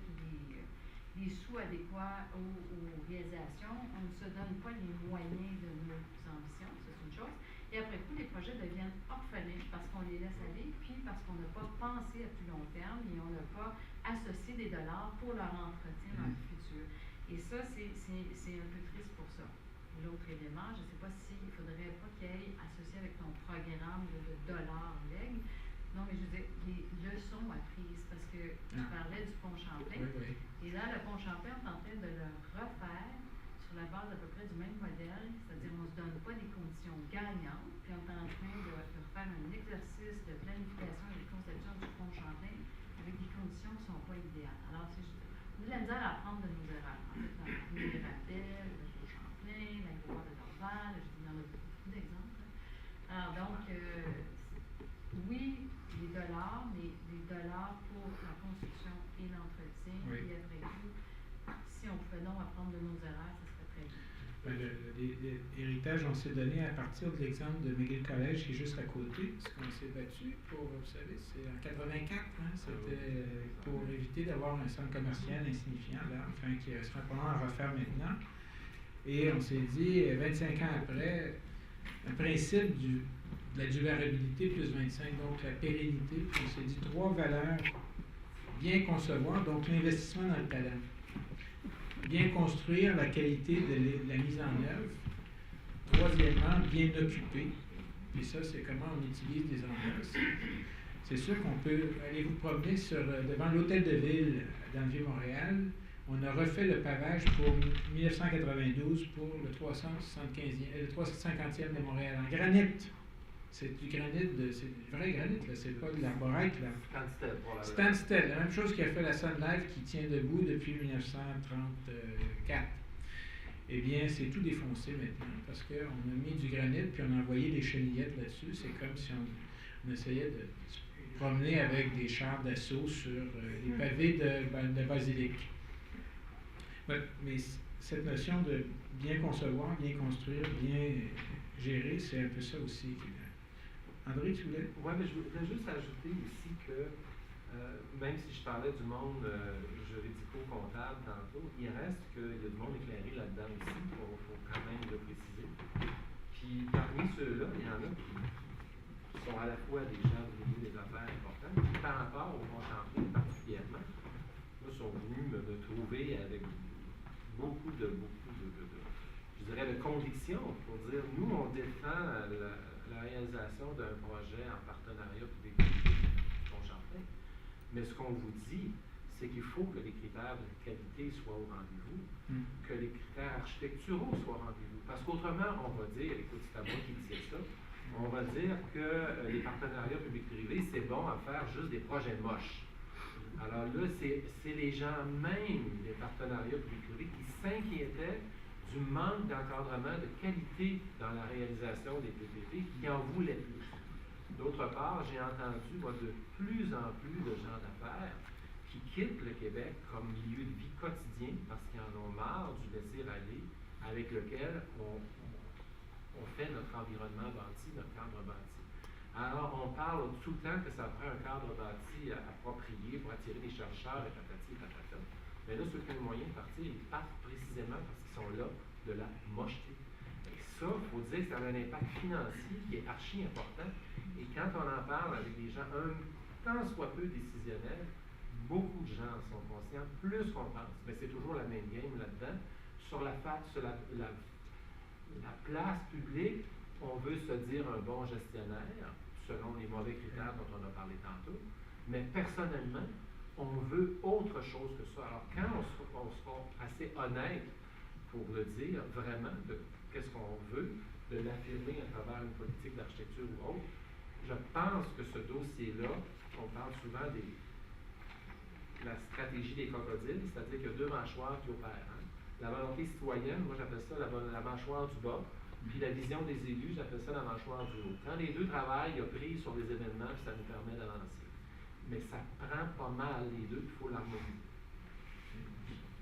Speaker 4: les sous adéquats aux réalisations, on ne se donne pas les moyens de nos ambitions, c'est une chose. Et après coup, les projets deviennent orphelins parce qu'on les laisse aller, puis parce qu'on n'a pas pensé à plus long terme et on n'a pas associé des dollars pour leur entretien dans le futur. Et ça, c'est un peu triste pour ça. L'autre élément, je ne sais pas s'il ne faudrait pas qu'il y ait associé avec ton programme de dollars LEG. Non, mais je veux dire, les leçons apprises, parce que tu parlais du pont Champlain.
Speaker 2: Oui.
Speaker 4: Et là, le pont Champlain, on est en train de le refaire sur la base à peu près du même modèle, c'est-à-dire on ne se donne pas des conditions gagnantes, puis on est en train de refaire un exercice de planification et de conception du pont Champlain avec des conditions qui ne sont pas idéales. Alors, c'est juste, on a de la misère à apprendre de nos erreurs. En fait, dans les rappels, le pont Champlain, l'aéroport de Dorval, il y en a beaucoup d'exemples. Alors, donc, oui, les dollars, mais des dollars pour la construction et l'entretien, et après tout, si on pouvait donc apprendre de nos erreurs, ça serait très bien.
Speaker 2: L'héritage, on s'est donné à partir de l'exemple de McGill College qui est juste à côté, parce qu'on s'est battu pour, vous savez, c'est en 84, c'était pour éviter d'avoir un centre commercial insignifiant, là, enfin, qui sera probablement à refaire maintenant. Et on s'est dit, 25 ans après, le principe de la durabilité plus 25, donc la pérennité, puis on s'est dit 3 valeurs, bien concevoir, donc l'investissement dans le talent. Bien construire la qualité de la mise en œuvre, Troisièmement, bien occupé. Et ça, c'est comment on utilise des endroits. C'est sûr qu'on peut aller vous promener devant l'hôtel de ville dans le Vieux-Montréal. On a refait le pavage pour 1992 pour le 350e de Montréal en granit. C'est du granit, c'est du vrai granit, là. C'est pas de l'arborite. Stansted, la même chose qui a fait la Sun Life qui tient debout depuis 1934. Eh bien, c'est tout défoncé maintenant parce qu'on a mis du granit puis on a envoyé des chenillettes là-dessus. C'est comme si on essayait de se promener avec des chars d'assaut sur les pavés de basilic. Ouais, mais cette notion de bien concevoir, bien construire, bien gérer, c'est un peu ça aussi. André, tu voulais?
Speaker 5: Oui, mais je voudrais juste ajouter aussi que même si je parlais du monde juridico-comptable tantôt, il reste qu'il y a du monde éclairé là-dedans aussi, il faut quand même le préciser. Puis parmi ceux-là, il y en a qui sont à la fois des gens du milieu des affaires importants, puis par rapport au Mont-Champlain particulièrement, là, sont venus me trouver avec beaucoup de je dirais, de conviction pour dire, nous, on défend la réalisation d'un projet en partenariat public-privé du Mont-Champlain. Mais ce qu'on vous dit, c'est qu'il faut que les critères de qualité soient au rendez-vous, que les critères architecturaux soient au rendez-vous. Parce qu'autrement, on va dire, écoute, c'est à moi qui disais ça, on va dire que les partenariats public-privés, c'est bon à faire juste des projets moches. Alors là, c'est les gens même des partenariats public-privés qui s'inquiétaient du manque d'encadrement de qualité dans la réalisation des PPP, qui en voulaient plus. D'autre part, j'ai entendu de plus en plus de gens d'affaires qui quittent le Québec comme milieu de vie quotidien parce qu'ils en ont marre du laisser-aller avec lequel on fait notre environnement bâti, notre cadre bâti. Alors, on parle tout le temps que ça prend un cadre bâti approprié pour attirer des chercheurs et patati et patata. Mais là, ceux qui ont le moyen de partir, ils partent précisément parce qu'ils sont là de la mocheté. Et ça, il faut dire que ça a un impact financier qui est archi important. Et quand on en parle avec des gens un tant soit peu décisionnels, beaucoup de gens sont conscients, plus qu'on pense. Mais c'est toujours la même game là-dedans. Sur la place publique, on veut se dire un bon gestionnaire, selon les mauvais critères dont on a parlé tantôt. Mais personnellement, on veut autre chose que ça. Alors, quand on sera assez honnête pour le dire vraiment de qu'est-ce qu'on veut, de l'affirmer à travers une politique d'architecture ou autre, je pense que ce dossier-là, on parle souvent de la stratégie des crocodiles, c'est-à-dire qu'il y a deux mâchoires qui opèrent. Hein. La volonté citoyenne, moi j'appelle ça la mâchoire du bas, puis la vision des élus, j'appelle ça la mâchoire du haut. Quand les deux travaillent, il y a prise sur les événements, ça nous permet d'avancer. Mais ça prend pas mal les deux, il faut l'harmoniser.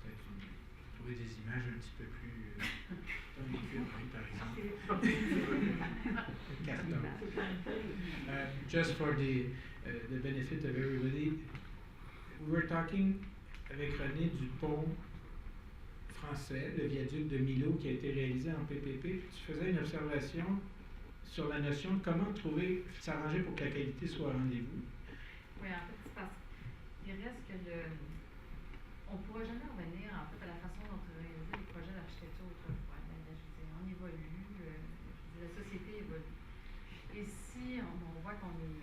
Speaker 2: Peut-être trouver des images un petit peu plus par exemple. Just for the benefit of everybody, we were talking avec René du pont français, le viaduc de Milo qui a été réalisé en PPP. Tu faisais une observation sur la notion de comment s'arranger pour que la qualité soit au rendez-vous.
Speaker 4: Oui, en fait, c'est parce qu'il reste que on ne pourra jamais revenir en fait à la façon dont on réalisait les projets d'architecture autrefois. On évolue, la société évolue. Et si on voit qu'on est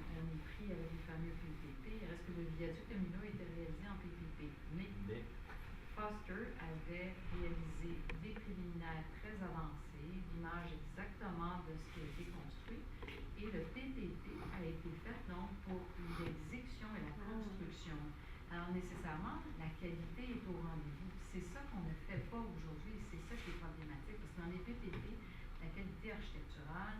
Speaker 4: pris avec les fameux PPP, il reste que le viaduc de Milo était réalisé en PPP. Mais Foster avait réalisé des préliminaires très avancés, l'image exactement de ce qui a été construit. Et le TTT a été fait donc pour l'exécution et la construction. Alors nécessairement, la qualité est au rendez-vous. C'est ça qu'on ne fait pas aujourd'hui, c'est ça qui est problématique. Parce que dans les PPP, la qualité architecturale,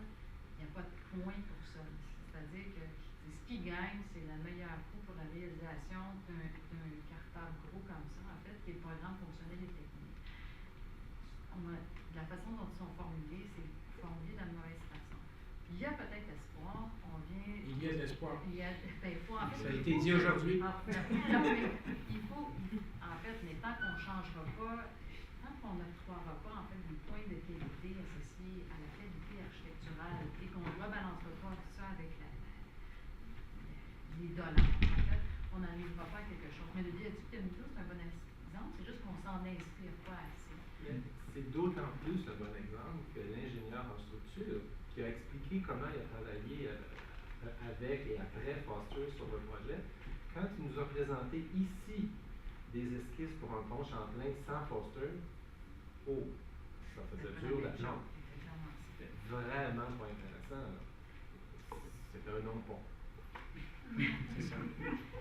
Speaker 4: il n'y a pas de point pour ça. C'est-à-dire que ce qui gagne, c'est le meilleur coût pour la réalisation d'un cartable gros comme ça, en fait, qui est le programme fonctionnel et technique. La façon dont ils sont formulés, c'est formulé de la mauvaise façon. Il y a peut-être espoir,
Speaker 2: Il y a de l'espoir.
Speaker 4: Ça a
Speaker 2: été dit aujourd'hui.
Speaker 4: En fait, mais tant qu'on ne changera pas, tant qu'on n'octroiera pas en fait des points de qualité associés à la qualité architecturale et qu'on ne rebalancera pas ça avec les dollars, en fait, on n'arrivera pas à quelque chose. Mais le viaduc de Milo, c'est un bon exemple, c'est juste qu'on ne s'en inspire pas assez.
Speaker 5: c'est d'autant plus un bon exemple que l'ingénieur en structure, qui a expliqué comment il a travaillé avec et après Foster sur le projet, quand il nous a présenté ici des esquisses pour un pont Champlain sans Foster, oh, ça faisait dur là-dedans. C'était vraiment pas intéressant. C'était un non-pont.
Speaker 2: C'est ça.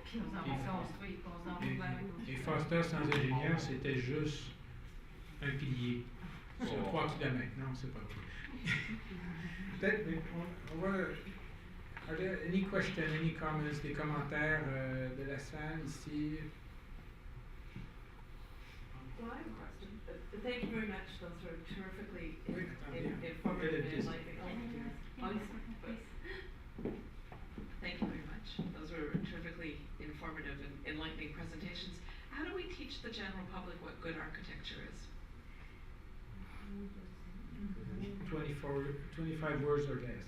Speaker 4: Puis nous avons construit,
Speaker 2: Et Foster sans ingénieur, c'était juste un pilier sur 3 km. Non, c'est pas vrai. Peut-être, mais on va. Are there any questions, any comments, des commentaires de la salle ici?
Speaker 6: Well, I have a question. Thank you very much. Those were terrifically
Speaker 2: Oui, attendez.
Speaker 6: informative and enlightening. Thank you very much. Those were terrifically informative and enlightening presentations. How do we teach the general public what good architecture is?
Speaker 2: 25 words or less.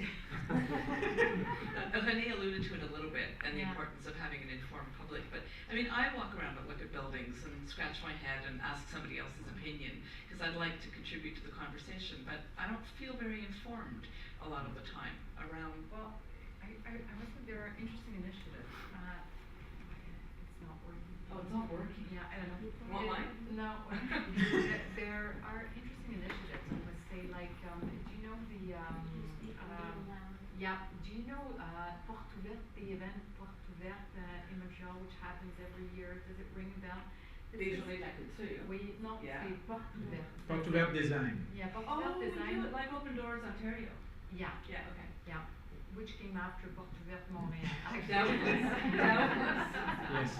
Speaker 6: René alluded to it a little bit, and the
Speaker 4: Yeah.
Speaker 6: importance of having an informed public. But I mean, I walk around and look at buildings and scratch my head and ask somebody else's opinion because I'd like to contribute to the conversation. But I don't feel very informed a lot of the time around.
Speaker 4: Well, I must say there are interesting initiatives. It's not working.
Speaker 6: Oh, it's not working.
Speaker 4: Yeah, I don't know.
Speaker 6: Want mine?
Speaker 4: No. There are interesting initiatives, I must say, like, do you know the, yeah, do you know Porte Ouverte, the event Porte Ouverte in Montreal, which happens every year? Does it ring a bell?
Speaker 6: Visually, I could see.
Speaker 4: Oui, non,
Speaker 6: Yeah.
Speaker 4: c'est Porte Ouverte.
Speaker 2: Porte Ouverte Design.
Speaker 4: Yeah, Porte
Speaker 6: Oh,
Speaker 4: Ouverte
Speaker 6: we
Speaker 4: Design.
Speaker 6: do it like Open Doors Ontario.
Speaker 4: Yeah,
Speaker 6: Yeah, okay.
Speaker 4: yeah, which came after Porte Ouverte Montréal.
Speaker 6: Doubtless.
Speaker 2: Yes,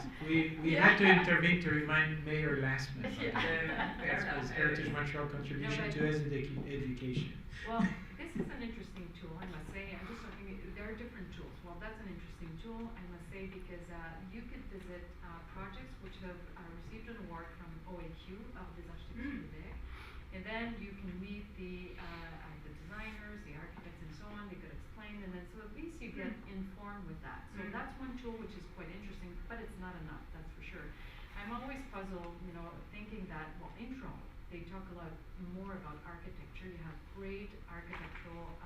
Speaker 2: we had to intervene to remind Mayor Lastman.
Speaker 4: Yeah.
Speaker 6: Fair
Speaker 2: That was
Speaker 6: enough.
Speaker 2: Heritage Montreal contribution to education.
Speaker 4: Well, this is an interesting tool, I must say. I'm just looking at, there are different tools. Well, that's an interesting tool, I must say, because you could visit projects which have received an award from OAQ, of des Architectes du Québec, and then you can meet the designers, the architects, and so on. They could explain, and then so at least you get informed with that. So that's one tool which is quite interesting, but it's not enough, that's for sure. I'm always puzzled, thinking that, well, intro, they talk a lot more about architecture. You have great architectural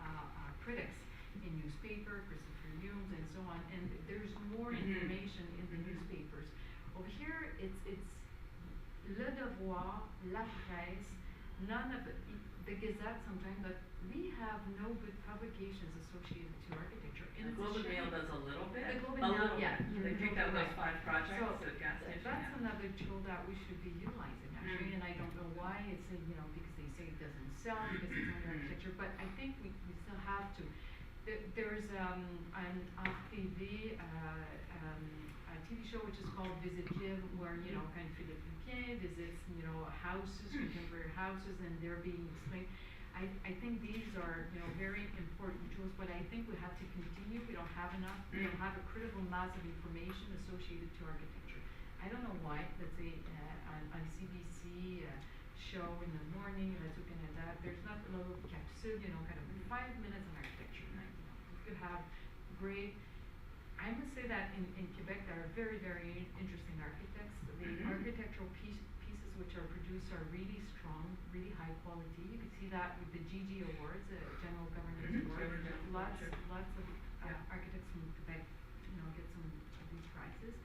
Speaker 4: critics in newspaper, Christopher Humes, and so on, and there's more information in the newspapers. Over here, it's Le Devoir, La Presse, none of it, the Gazette sometimes, but we have no good publications associated to architecture.
Speaker 6: The
Speaker 4: And it's a
Speaker 6: Globe and
Speaker 4: shame.
Speaker 6: Mail does a little bit.
Speaker 4: The Globe and
Speaker 6: A
Speaker 4: Mail,
Speaker 6: little
Speaker 4: yeah.
Speaker 6: bit. They picked out those 5 projects
Speaker 4: So
Speaker 6: that got
Speaker 4: that's
Speaker 6: sniffed.
Speaker 4: another tool that we should be utilizing actually, and I don't know why. It's because they say it doesn't sell because it's under architecture, but I think we still have to. There's an RTV a TV show which is called Visit Live, where kind of Philippe Luquin visits houses, contemporary houses, and they're being explained. I think these are very important tools, but I think we have to continue. We don't have enough. We don't have a critical mass of information associated to architecture. I don't know why. Let's say on CBC show in the morning, Radio Canada, there's not a little capsule, kind of 5 minutes on architecture. Right? We could have great. I must say that in Quebec there are very, very interesting architects. The architectural pieces which are produced are really strong, really high quality. You can see that with the GG Awards, General Governance Awards. Lots of architects from Quebec, get some of these prizes.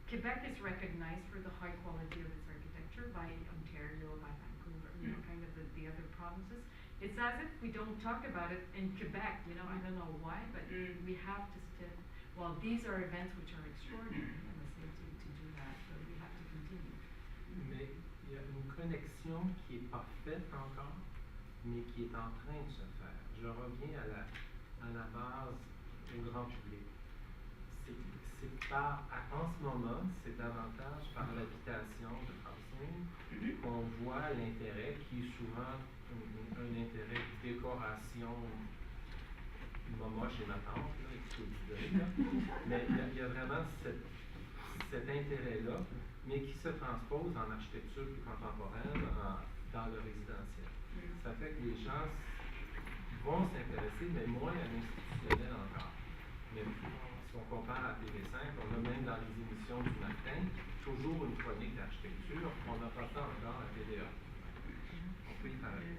Speaker 4: Quebec is recognized for the high quality of its architecture by Ontario, by Vancouver, kind of the other provinces. It's as if we don't talk about it in Quebec, I don't know why, but we have to still. Well, these are events which are extraordinary, I must say, to do that, so we have to continue.
Speaker 5: Mais il y a une connexion qui n'est pas faite encore, mais qui est en train de se faire. Je reviens à la base au grand public. En ce moment, c'est davantage par l'habitation de Francine qu'on voit l'intérêt qui est souvent un intérêt de décoration moche et ma tante, mais il y a vraiment cet intérêt-là, mais qui se transpose en architecture plus contemporaine dans le résidentiel. Ça fait que les gens vont s'intéresser, mais moins à l'institutionnel encore. Mais si on compare à TV5, on a même dans les émissions du matin toujours une chronique d'architecture, on n'a pas ça encore à TVA. Oui, pareil.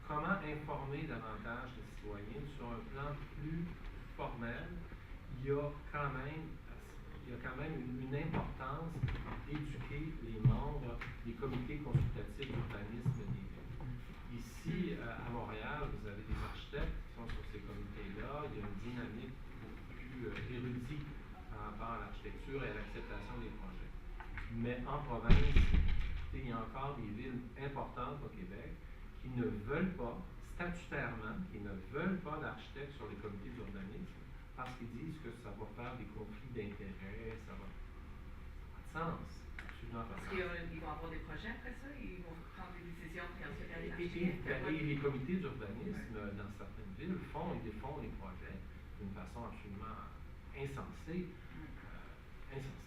Speaker 5: Comment informer davantage les citoyens sur un plan plus formel? Il y a quand même une importance d'éduquer les membres des comités consultatifs d'urbanisme des villes. Ici, à Montréal, vous avez des architectes qui sont sur ces comités-là. Il y a une dynamique beaucoup plus érudite par rapport à l'architecture et à l'acceptation des projets. Mais en province, il y a encore des villes importantes au Québec qui ne veulent pas, statutairement, qui ne veulent pas d'architectes sur les comités d'urbanisme parce qu'ils disent que ça va faire des conflits d'intérêts, ça va pas de sens. Absolument pas de
Speaker 6: Parce
Speaker 5: sens.
Speaker 6: qu'ils vont avoir des projets après ça, ils vont prendre des décisions, puis ensuite aller l'architecte.
Speaker 5: Et les comités d'urbanisme dans certaines villes font et défont les projets d'une façon absolument insensée. Insensée.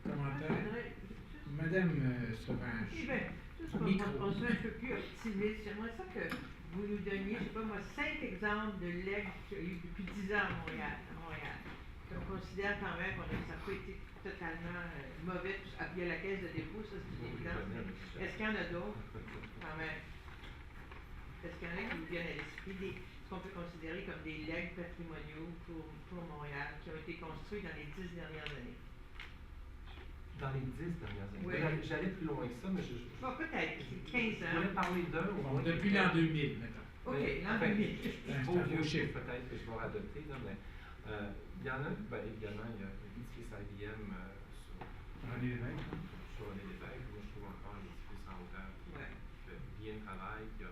Speaker 2: Commentaire. Madame Sauvage.
Speaker 7: Oui, bien, juste pour
Speaker 2: Micro.
Speaker 7: on soit un peu plus optimiste, j'aimerais ça que vous nous donniez, je sais pas moi, 5 exemples de legs qu'il y a eu depuis 10 ans à Montréal. On considère quand même que ça n'a pas été totalement mauvais. Il y a la caisse de dépôt, ça c'est une évidence. Est-ce qu'il y en a d'autres, quand même? Est-ce qu'il y en a qui vous viennent à l'esprit, ce qu'on peut considérer comme des legs patrimoniaux pour Montréal, qui ont été construits dans les 10 dernières années?
Speaker 5: Dans les 10 dernières années.
Speaker 7: Oui.
Speaker 5: J'allais plus loin que ça, mais
Speaker 7: Bon, peut-être, 15
Speaker 5: je
Speaker 7: ans.
Speaker 5: voulais parler d'un au
Speaker 2: Bon,
Speaker 5: moins.
Speaker 2: depuis l'an 2000, maintenant.
Speaker 7: OK,
Speaker 5: Mais,
Speaker 7: l'an
Speaker 5: enfin,
Speaker 7: 2000.
Speaker 5: C'est
Speaker 2: un
Speaker 5: trop
Speaker 2: beau
Speaker 5: vieux
Speaker 2: chiffre.
Speaker 5: peut-être que je vais adopter, là, mais il y en a, évidemment, il y a l'édifice IBM
Speaker 2: René Lévesque.
Speaker 5: sur René Lévesque. Moi, je trouve encore un édifice en hauteur qui fait bien le travail, qui a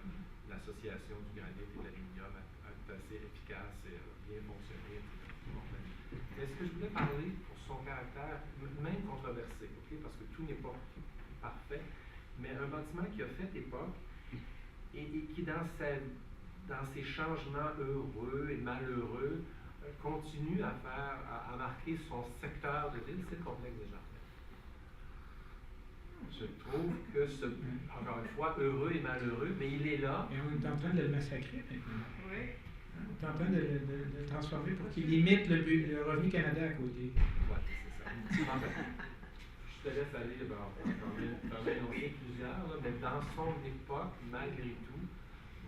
Speaker 5: l'association du granit et de l'aluminium est assez efficace et a bien fonctionné, etc. Bon, mais ce que je voulais parler pour son caractère, même controversé, okay, parce que tout n'est pas parfait, mais un bâtiment qui a fait époque et qui, dans ses changements heureux et malheureux, continue à marquer son secteur de ville, c'est le complexe des Jardins. Je trouve que encore une fois, heureux et malheureux, mais il est là.
Speaker 2: Et on est en train de le massacrer maintenant.
Speaker 7: Oui.
Speaker 2: On est en train de le transformer pour qu'il limite le Revenu Canada à côté.
Speaker 5: Ouais, c'est ça. Je te laisse aller, j'en ai énoncé plusieurs, là, mais dans son époque, malgré tout,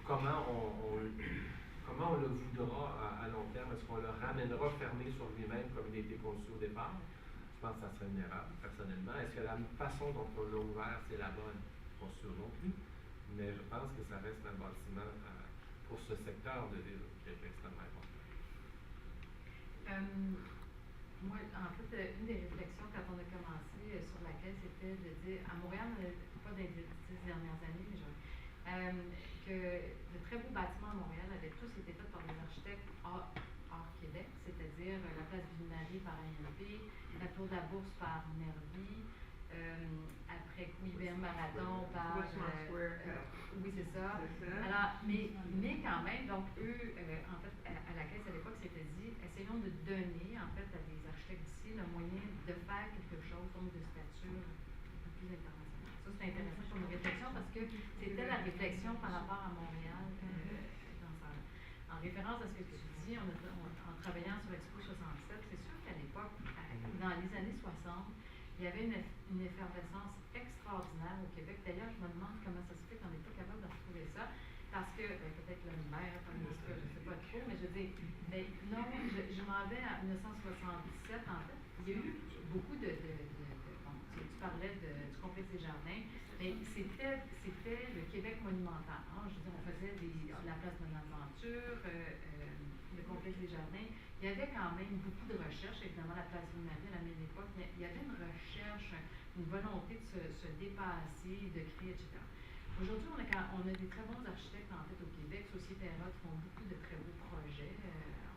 Speaker 5: comment on le voudra à long terme? Est-ce qu'on le ramènera fermé sur lui-même comme il a été conçu au départ? Je pense que ça serait une erreur, personnellement. Est-ce que la façon dont on l'a ouvert, c'est la bonne? Pas sûr non plus. Mais je pense que ça reste un bâtiment pour ce secteur de ville qui est extrêmement important.
Speaker 4: Moi, en fait, une des réflexions quand on a commencé sur laquelle c'était de dire, à Montréal, pas dans les 10 dernières années, mais que de très beaux bâtiments à Montréal avaient tous été faits par des architectes hors Québec, c'est-à-dire la place Ville-Marie par ANP, la Tour de la Bourse par Nervi, après Couilleville Marathon par... oui, c'est ça. Alors, mais quand même, donc eux, en fait, à la caisse à l'époque, s'était dit, essayons de donner, en fait, à des architectes d'ici le moyen de faire quelque chose comme de stature un peu plus internationale. Ça, c'est intéressant comme réflexion parce que c'était la réflexion par rapport à Montréal en référence à ce que tu dis, en travaillant sur Expo 67, c'est sûr qu'à l'époque, dans les années 60, il y avait une effervescence extraordinaire au Québec. D'ailleurs, je me demande comment ça se fait qu'on n'est pas capable de retrouver ça. Parce que, peut-être le maire, je ne sais pas trop, mais je veux dire, non, je m'en vais à 1977, en fait. Il y a eu beaucoup bon, tu parlais du complexe des Jardins, mais c'était le Québec monumental. Hein? Je veux dire, on faisait la place Bonaventure, le complexe des Jardins. Il y avait quand même beaucoup de recherches, évidemment, la place Ville-Marie à la même époque, mais il y avait une recherche, une volonté de se dépasser, de créer, etc. Aujourd'hui, on a des très bons architectes, en fait, au Québec. Société Erod font beaucoup de très beaux projets.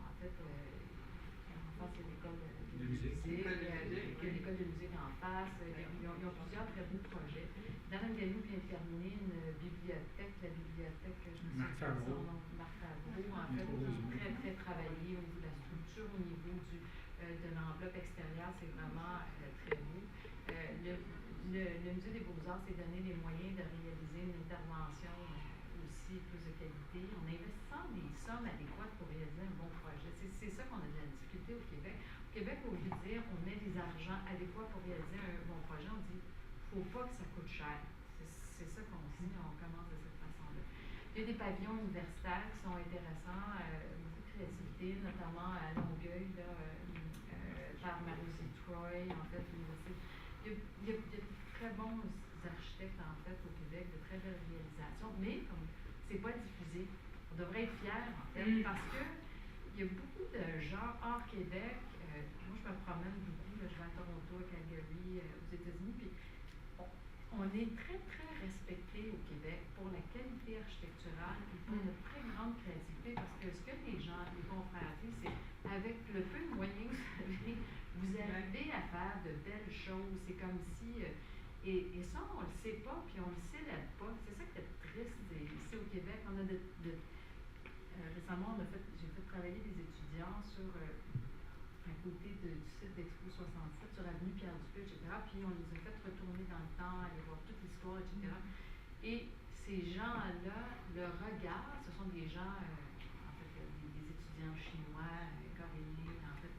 Speaker 4: En fait, en face, il y a l'école de musique. Il y a l'école de musique en face. Ils ont plusieurs très beaux projets. Darren Gagnon vient de terminer une bibliothèque, la bibliothèque, je me souviens pas son nom, Marc Favreau, en fait, très, très travaillé au niveau de la structure, au niveau de l'enveloppe extérieure, c'est vraiment très beau. Le Musée des Beaux-Arts s'est donné les moyens de réaliser une intervention aussi plus de qualité, en investissant des sommes adéquates pour réaliser un bon projet. C'est ça qu'on a de la difficulté au Québec. Au Québec, au lieu de dire on met des argents adéquats pour réaliser un bon projet, on dit faut pas que ça coûte cher. C'est ça qu'on dit, on commence de cette façon-là. Il y a des pavillons universitaires qui sont intéressants, beaucoup de créativité, notamment à Longueuil, là, par Marie Troy, en fait, l'université. Il y a de très bons architectes, en fait, au Québec, de très belles réalisations, mais comme c'est pas diffusé, on devrait être fiers, en fait, parce que il y a beaucoup de gens hors Québec. Moi, je me promène beaucoup, là, je vais à Toronto, à Calgary, aux États-Unis, puis on est très, très respecté au Québec pour la qualité architecturale et pour notre très grande créativité, parce que ce que les gens, les confrères disent, c'est avec le peu de moyens que vous arrivez à faire de belles choses. C'est comme si... et ça, on ne le sait pas, puis on ne le célèbre pas. C'est ça qui est triste ici au Québec. On a récemment, j'ai fait travailler des étudiants sur à côté du site d'Expo 67, sur l'avenue Pierre-Dupé, etc. Puis on les a fait retourner dans le temps, aller voir toute l'histoire, etc. Et ces gens-là, le regard, ce sont des gens, en fait, des étudiants chinois, coréens, en fait.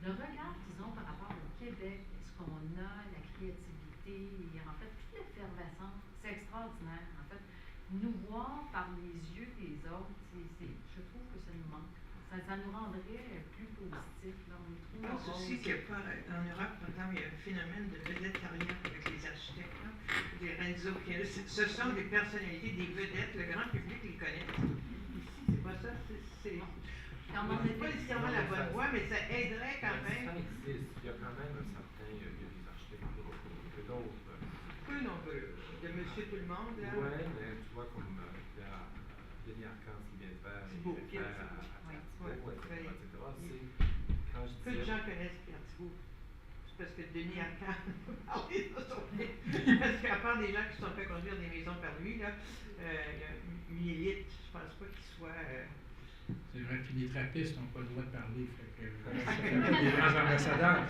Speaker 4: Le regard qu'ils ont par rapport au Québec, ce qu'on a, la créativité, et en fait, toute l'effervescence, c'est extraordinaire. En fait, nous voir par les yeux des autres, je trouve que ça nous manque. Ça nous rendrait plus positif. Là, on
Speaker 7: Je pense aussi qu'il y a pas, en Europe, par exemple, il y a un phénomène de vedettariat avec les architectes. Là. Des Renzo, ce sont des personnalités, des vedettes, le grand public les connaît. Ici, c'est pas ça. C'est pas nécessairement la bonne voie, mais ça aiderait quand même.
Speaker 5: Ça existe. Il y a quand même un certain. Il y a des architectes que d'autres.
Speaker 7: Peu nombreux. De Monsieur Tout le Monde, là.
Speaker 5: Oui, mais tu vois, comme Denis Arcand qui vient de faire,
Speaker 7: Thibault,
Speaker 5: il vient de faire etc. Quand je
Speaker 7: peu de
Speaker 5: disais,
Speaker 7: gens connaissent Pierre Thibault. C'est parce que Denis Arcand parlait de son parce qu'à part des gens qui se sont fait construire des maisons par lui, là, il y a une élite, je pense pas qu'il soit...
Speaker 2: C'est vrai, puis les trappistes n'ont pas le droit de parler, fait que ça fait pas des grands ambassadeurs.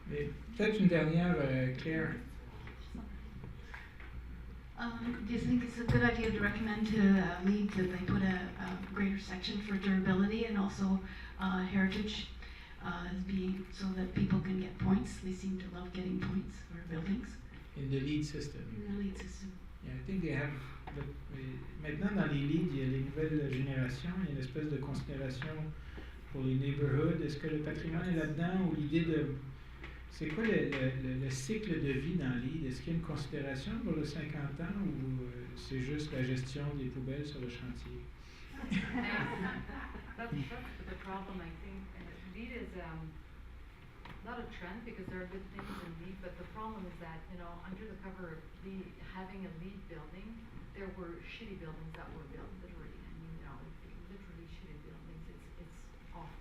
Speaker 2: Mais peut-être une dernière, Claire.
Speaker 8: Do you think it's a good idea to recommend to LEED that they put a greater section for durability and also heritage so that people can get points? They seem to love getting points for buildings.
Speaker 2: In the LEED system.
Speaker 8: In the LEED system.
Speaker 2: Yeah, I think they have. Maintenant, dans les LEED, il y a les nouvelles générations, il y a une espèce de considération pour les neighborhoods. Est-ce que le patrimoine est là-dedans ou l'idée de. C'est quoi le cycle de vie dans LEED? Est-ce qu'il y a une considération pour le 50 ans ou c'est juste la gestion des poubelles sur le chantier?
Speaker 4: That's the problem, I think. LEED is not a trend because there are good things in LEED, but the problem is that, under the cover of having a LEED building, there were shitty buildings that were built, literally. I mean, literally shitty buildings. It's awful,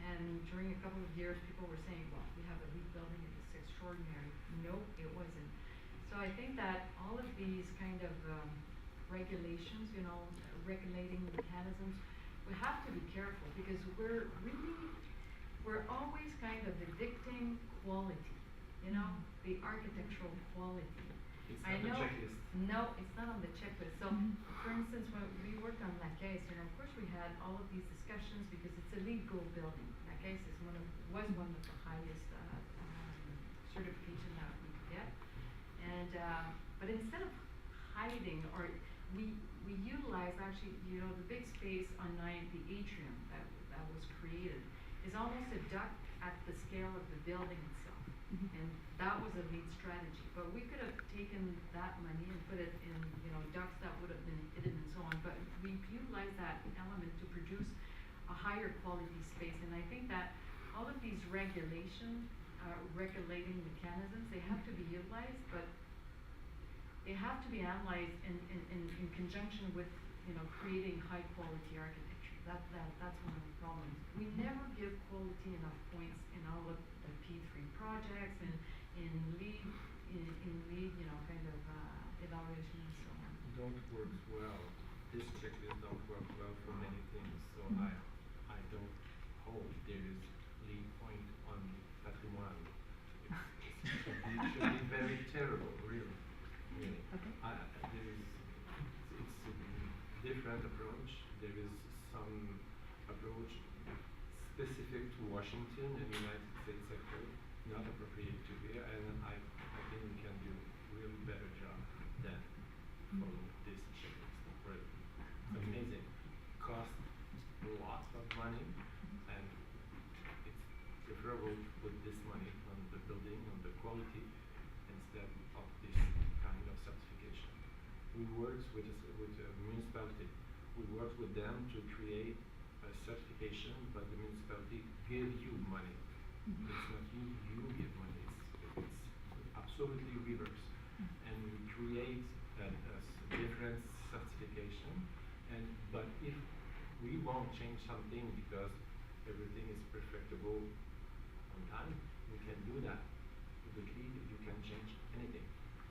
Speaker 4: And during a couple of years, people were saying, well, we have a LEED building, it's extraordinary. No, it wasn't. So I think that all of these kind of regulations, regulating mechanisms, we have to be careful because we're always kind of addicting quality, the architectural quality.
Speaker 5: it's on the checklist.
Speaker 4: No, it's not on the checklist. So, for instance, when we worked on La Caisse, of course we had all of these discussions because it's a LEED Gold building. La Caisse is was one of the highest certification that we could get. And but instead of hiding, or we utilize actually, the big space on the atrium that was created is almost a duct at the scale of the building itself. And that was a LEED strategy. But we could have taken that money and put it in, ducts that would have been hidden and so on. But we utilized that element to produce a higher quality space. And I think that all of these regulating mechanisms, they have to be utilized, but they have to be analyzed in conjunction with, creating high quality architecture. That's one of the problems. We never give quality enough points in all of the P3 projects and in LEED, kind of evaluation and so on.
Speaker 5: Don't work well. This checklist don't work well for many things. So I don't hope there is LEED point on patrimoine. It should be very terrible, really.
Speaker 4: Okay.
Speaker 5: It's a different approach. There is some approach Washington and United States sector not appropriate to here, and I think we can do a really better job than following this checklist. Really amazing. Costs a lot of money, and it's preferable to put this money on the building, on the quality, instead of this kind of certification. We worked with a municipality. We worked with them to create a certification, but the municipality gives you money. It's not you give money. It's absolutely reverse. And we create a different certification. But if we won't change something because everything is perfectible on time, we can do that. Quickly, you can change anything.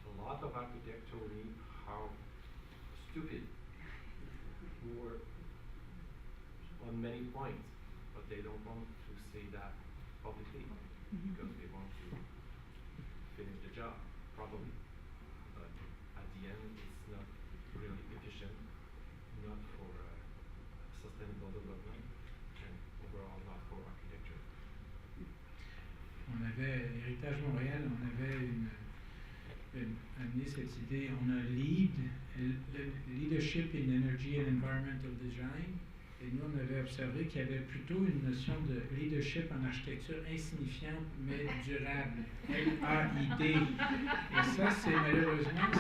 Speaker 5: A lot of architects told me how stupid we were on many points, but they don't want to say that publicly because they want to finish the job properly. But at the end, it's not really efficient, not for sustainable development, and overall not for architecture.
Speaker 2: On avait, Héritage Montréal, on avait amené cette idée, on a Leadership in Energy and Environmental Design, et nous on avait observé qu'il y avait plutôt une notion de leadership en architecture insignifiante mais durable, LAID. Et ça, c'est malheureusement,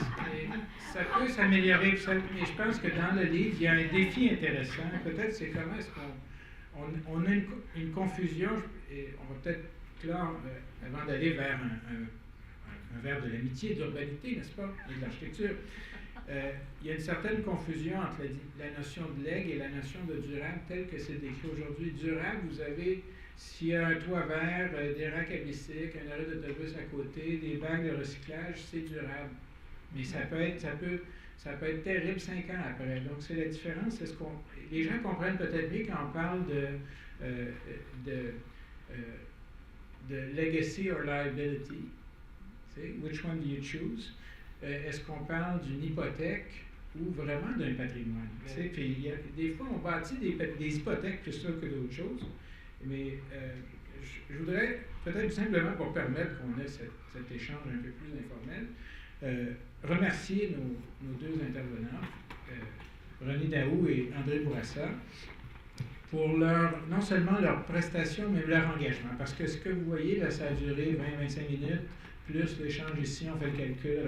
Speaker 2: ça peut s'améliorer, mais je pense que dans le livre, il y a un défi intéressant. Peut-être c'est comment est-ce qu'on a une confusion, et on va peut-être clore avant d'aller vers un verre de l'amitié, d'urbanité, n'est-ce pas, et de l'architecture. Il y a une certaine confusion entre la notion de legs et la notion de durable telle que c'est décrit aujourd'hui. Durable, vous avez, s'il y a un toit vert, des racks à bicycle, un arrêt d'autobus à côté, des bacs de recyclage, c'est durable. Mais ça peut être terrible 5 ans après. Donc, c'est la différence. Les gens comprennent peut-être mieux quand on parle de legacy or liability. Which one do you choose? Est-ce qu'on parle d'une hypothèque ou vraiment d'un patrimoine? Puis des fois, on bâtit des hypothèques plus ça que d'autres choses. Mais je voudrais peut-être simplement pour permettre qu'on ait cet échange un peu plus informel, remercier nos deux intervenants, René Daou et André Bourassa, pour non seulement leur prestation, mais leur engagement. Parce que ce que vous voyez, là, ça a duré 20-25 minutes, plus l'échange ici, on fait le calcul,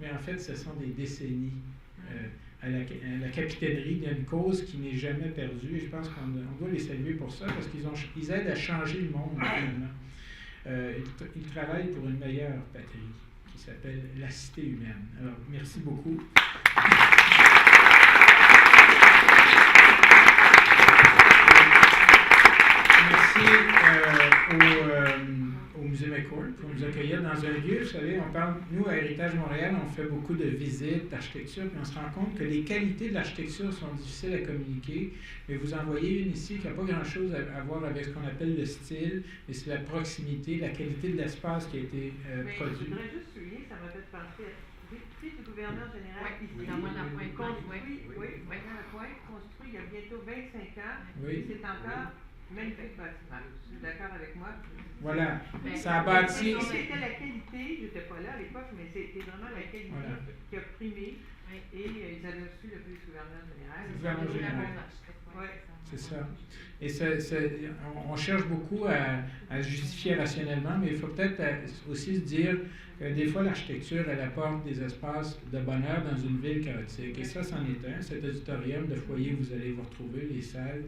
Speaker 2: mais en fait, ce sont des décennies à la capitainerie d'une cause qui n'est jamais perdue, et je pense qu'on doit les saluer pour ça, parce qu'ils aident à changer le monde, finalement. Ils travaillent pour une meilleure patrie, qui s'appelle la Cité humaine. Alors, merci beaucoup. Merci au Musée McCourt pour nous accueillir dans un lieu. Vous savez, nous, à Héritage Montréal, on fait beaucoup de visites d'architecture, puis on se rend compte que les qualités de l'architecture sont difficiles à communiquer. Mais vous en voyez une ici qui n'a pas grand-chose à voir avec ce qu'on appelle le style, mais c'est la proximité, la qualité de l'espace qui a été produit.
Speaker 7: Je voudrais juste souligner, ça m'a fait penser à prix du gouverneur général ici.
Speaker 4: Dans la Pointe,
Speaker 7: construit il y a bientôt 25 ans.
Speaker 2: Oui.
Speaker 7: C'est encore magnifique bâtiment. Vous êtes d'accord avec moi?
Speaker 2: Voilà. Ça a bâti.
Speaker 7: C'était la qualité, je n'étais pas là à l'époque, mais c'était vraiment la qualité qui a primé. Et ils avaient reçu le prix du gouverneur général.
Speaker 2: C'est ça. Et on cherche beaucoup à justifier rationnellement, mais il faut peut-être aussi se dire que des fois, l'architecture, elle apporte des espaces de bonheur dans une ville chaotique. Et ça, c'en est un. Cet auditorium de foyer, vous allez vous retrouver, les salles.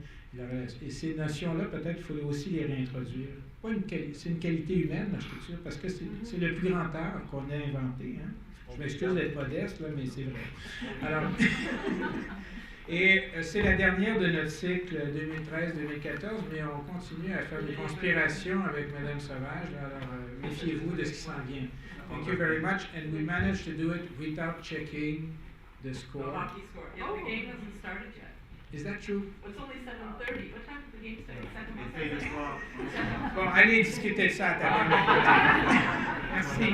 Speaker 2: Et ces notions-là, peut-être, il faut aussi les réintroduire. C'est une qualité humaine, l'architecture, parce que c'est le plus grand art qu'on a inventé. Hein? Je m'excuse d'être modeste, là, mais c'est vrai. Alors, et c'est la dernière de notre cycle 2013-2014, mais on continue à faire des conspirations avec Mme Sauvage. Alors, méfiez-vous de ce qui s'en vient. Thank you very much, and we managed to do it without checking the score.
Speaker 6: The hockey score. Yeah, the game hasn't started yet.
Speaker 2: Is that true?
Speaker 6: It's only 7:30. What time did the game start? 7:00.
Speaker 2: Bon, allez discuter de ça à table. Merci.